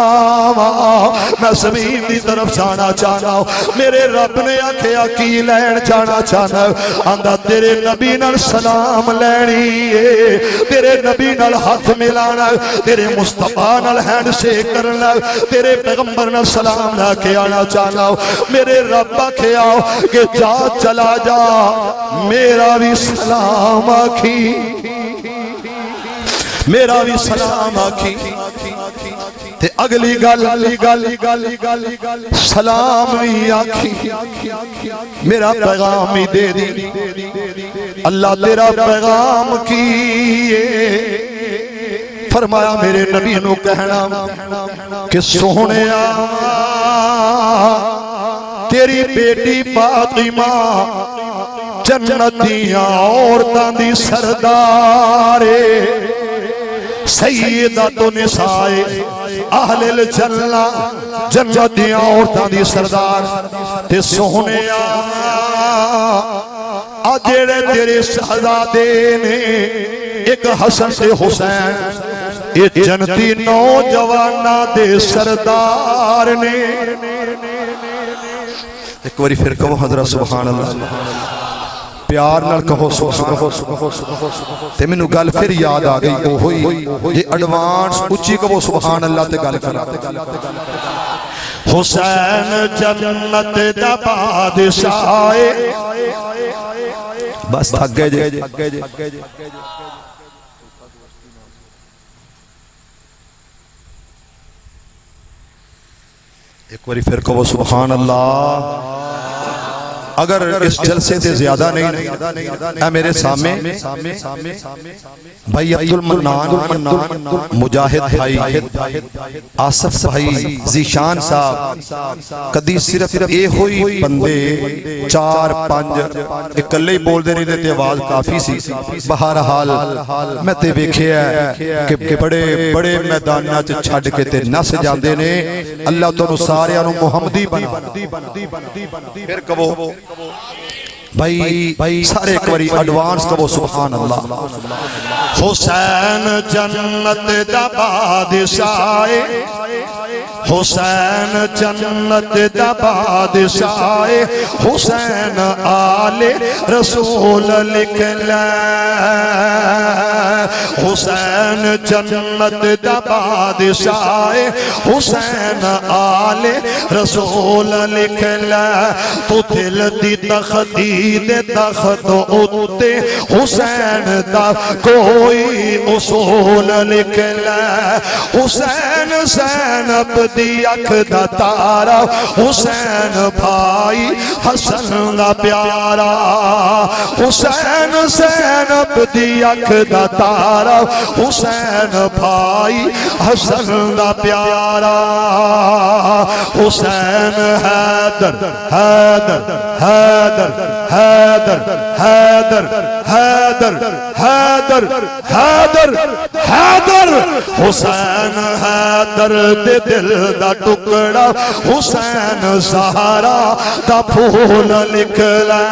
میں زمین دی طرف جانا چاہنا میرے رب نے آکھیا کی لین جانا چاہنا آندا تیرے نبی نال سلام لینی ہے تیرے نبی نال ہاتھ ملانا تیرے مصطفیٰ نال ہینڈ شیک کرنا تیرے پیغمبر نال سلام لے کے آنا چاہنا میرے رب آکھیا کہ جا چلا جا میرا بھی سلام آکھی میرا بھی سلام آکھی تے اگلی گل سلام بھی آکھی میرا پیغام بھی دے دی اللہ تیرا پیغام کیے فرمایا میرے نبی نو کہنا کہ سونے تیری بیٹی فاطمہ جنتیاں عورتاں دی سردارے سیدۃ نساء اہل الجنہ جنتیاں عورتاں دی سردار تے سونیا آ جڑے تیرے شہزادے نے ایک حسن تے حسین یہ جنتی نوجواناں دے سردار نے ایک باری پھر کہو حضرت سبحان اللہ، پیار نال کہو سبحان اللہ۔ تے مینوں گل پھر یاد آ گئی، او ہوئی جے ایڈوانس اچھی کہو سبحان اللہ تے گل کرا۔ حسین جنت دا بادشاہ، بس تھک گئے جے۔ ایک باری پھر کہو سبحان اللہ۔ اگر اس جلسے تے زیادہ نہیں اے میرے سامنے بھائی عبد المنان مجاہد بھائی، آصف بھائی، ذیشان صاحب، کدی صرف اے ہوئی بندے 4-5 اکلے ہی بول دے نہیں دیتے، آواز کافی سی۔ بہرحال میں تے ویکھیا کہ بڑے بڑے میداناں چ چھڈ کے تے نس جاندے نے۔ اللہ تانوں ساریاں نوں محمدی بنا۔ پھر کہو بھائی سارے ایک باری ایڈوانس کہو سبحان اللہ۔ حسین جنت دا بادشاہ، حسین جنت دا بادشاہ، حسین آل رسول لکھ لے، حسین جنت دا بادشاہ، حسین آل رسول لکھ لے، تو دل دی تختی دے تخت اتے حسین دا کوئی اصول لکھ لے، حسین زینب دی اکھ دا تارا، حسین بھائی حسن دا پیارا، حسین زینب دی اکھ دا تارا، حسین بھائی حسن دا پیارا، حسین حیدر حیدر حیدر حیدر حیدر حیدر حیدر حیدر حیدر، حسین حیدر دے دل دا ٹکڑا، حسین زہرا دا پھول لکھ لے،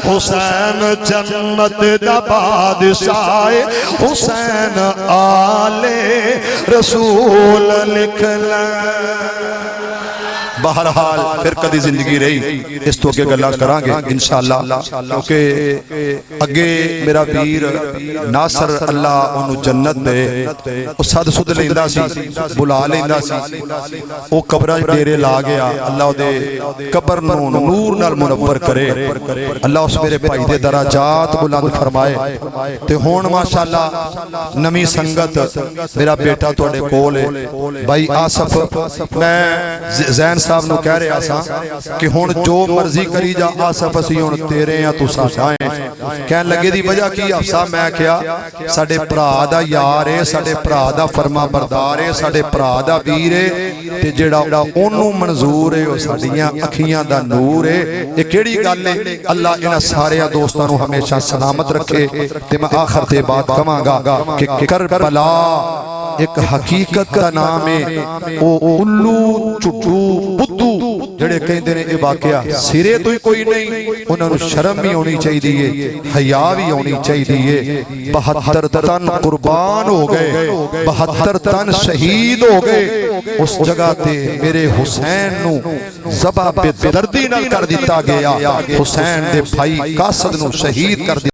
حسین جنت دا بادشاہ، حسین آل رسول لکھ لے۔ بہرحال پھر کدی زندگی رہی اس تو اگے گلا کران گے انشاءاللہ، کیونکہ اگے میرا ویر ناصر اللہ انہوں جنت دے او صد سد لیندہ سی، بلا لیندہ سی، او قبرہ ڈیرے لا گیا، اللہ دے قبر نور نال منور کرے، اللہ اس میرے بھائی دے درجات بلند فرمائے۔ تے ہون ماشاءاللہ نمی سنگت میرا بیٹا توڑے کولے بھائی آصف، میں زین صاحب نو کہہ رہے آساں کہ ہون جو مرضی کری جا آصف اسی ہون تیرے یا تو ساشائیں، کہن لگے دی وجہ کی افسا میں کیا ساڑے پرادہ یارے، ساڑے پرادہ فرما بردارے، ساڑے پرادہ ویرے، تے جڑا انہوں منظور ہے ساڑیاں اکھیاں دا نور ہے۔ ایک کیڑی گالے اللہ انہا سارے دوستانوں ہمیشہ سلامت رکھے۔ تے میں آخر تے بات کماں گا کہ کربلا ایک حقیقت کا نام ہے، او الو چٹو بدو جڑے کہیں دینے اے واقعہ سرے تو ہی کوئی نہیں، انہوں نے شرم بھی ہونی چاہی دیئے، حیاء بھی ہونی چاہی دیئے۔ 72 تن قربان ہو گئے، 72 تن شہید ہو گئے، اس جگہ تے میرے حسین نو ذبح بے دردی نہ کر دیتا گیا، حسین دے بھائی قاسد نو شہید کر دیتا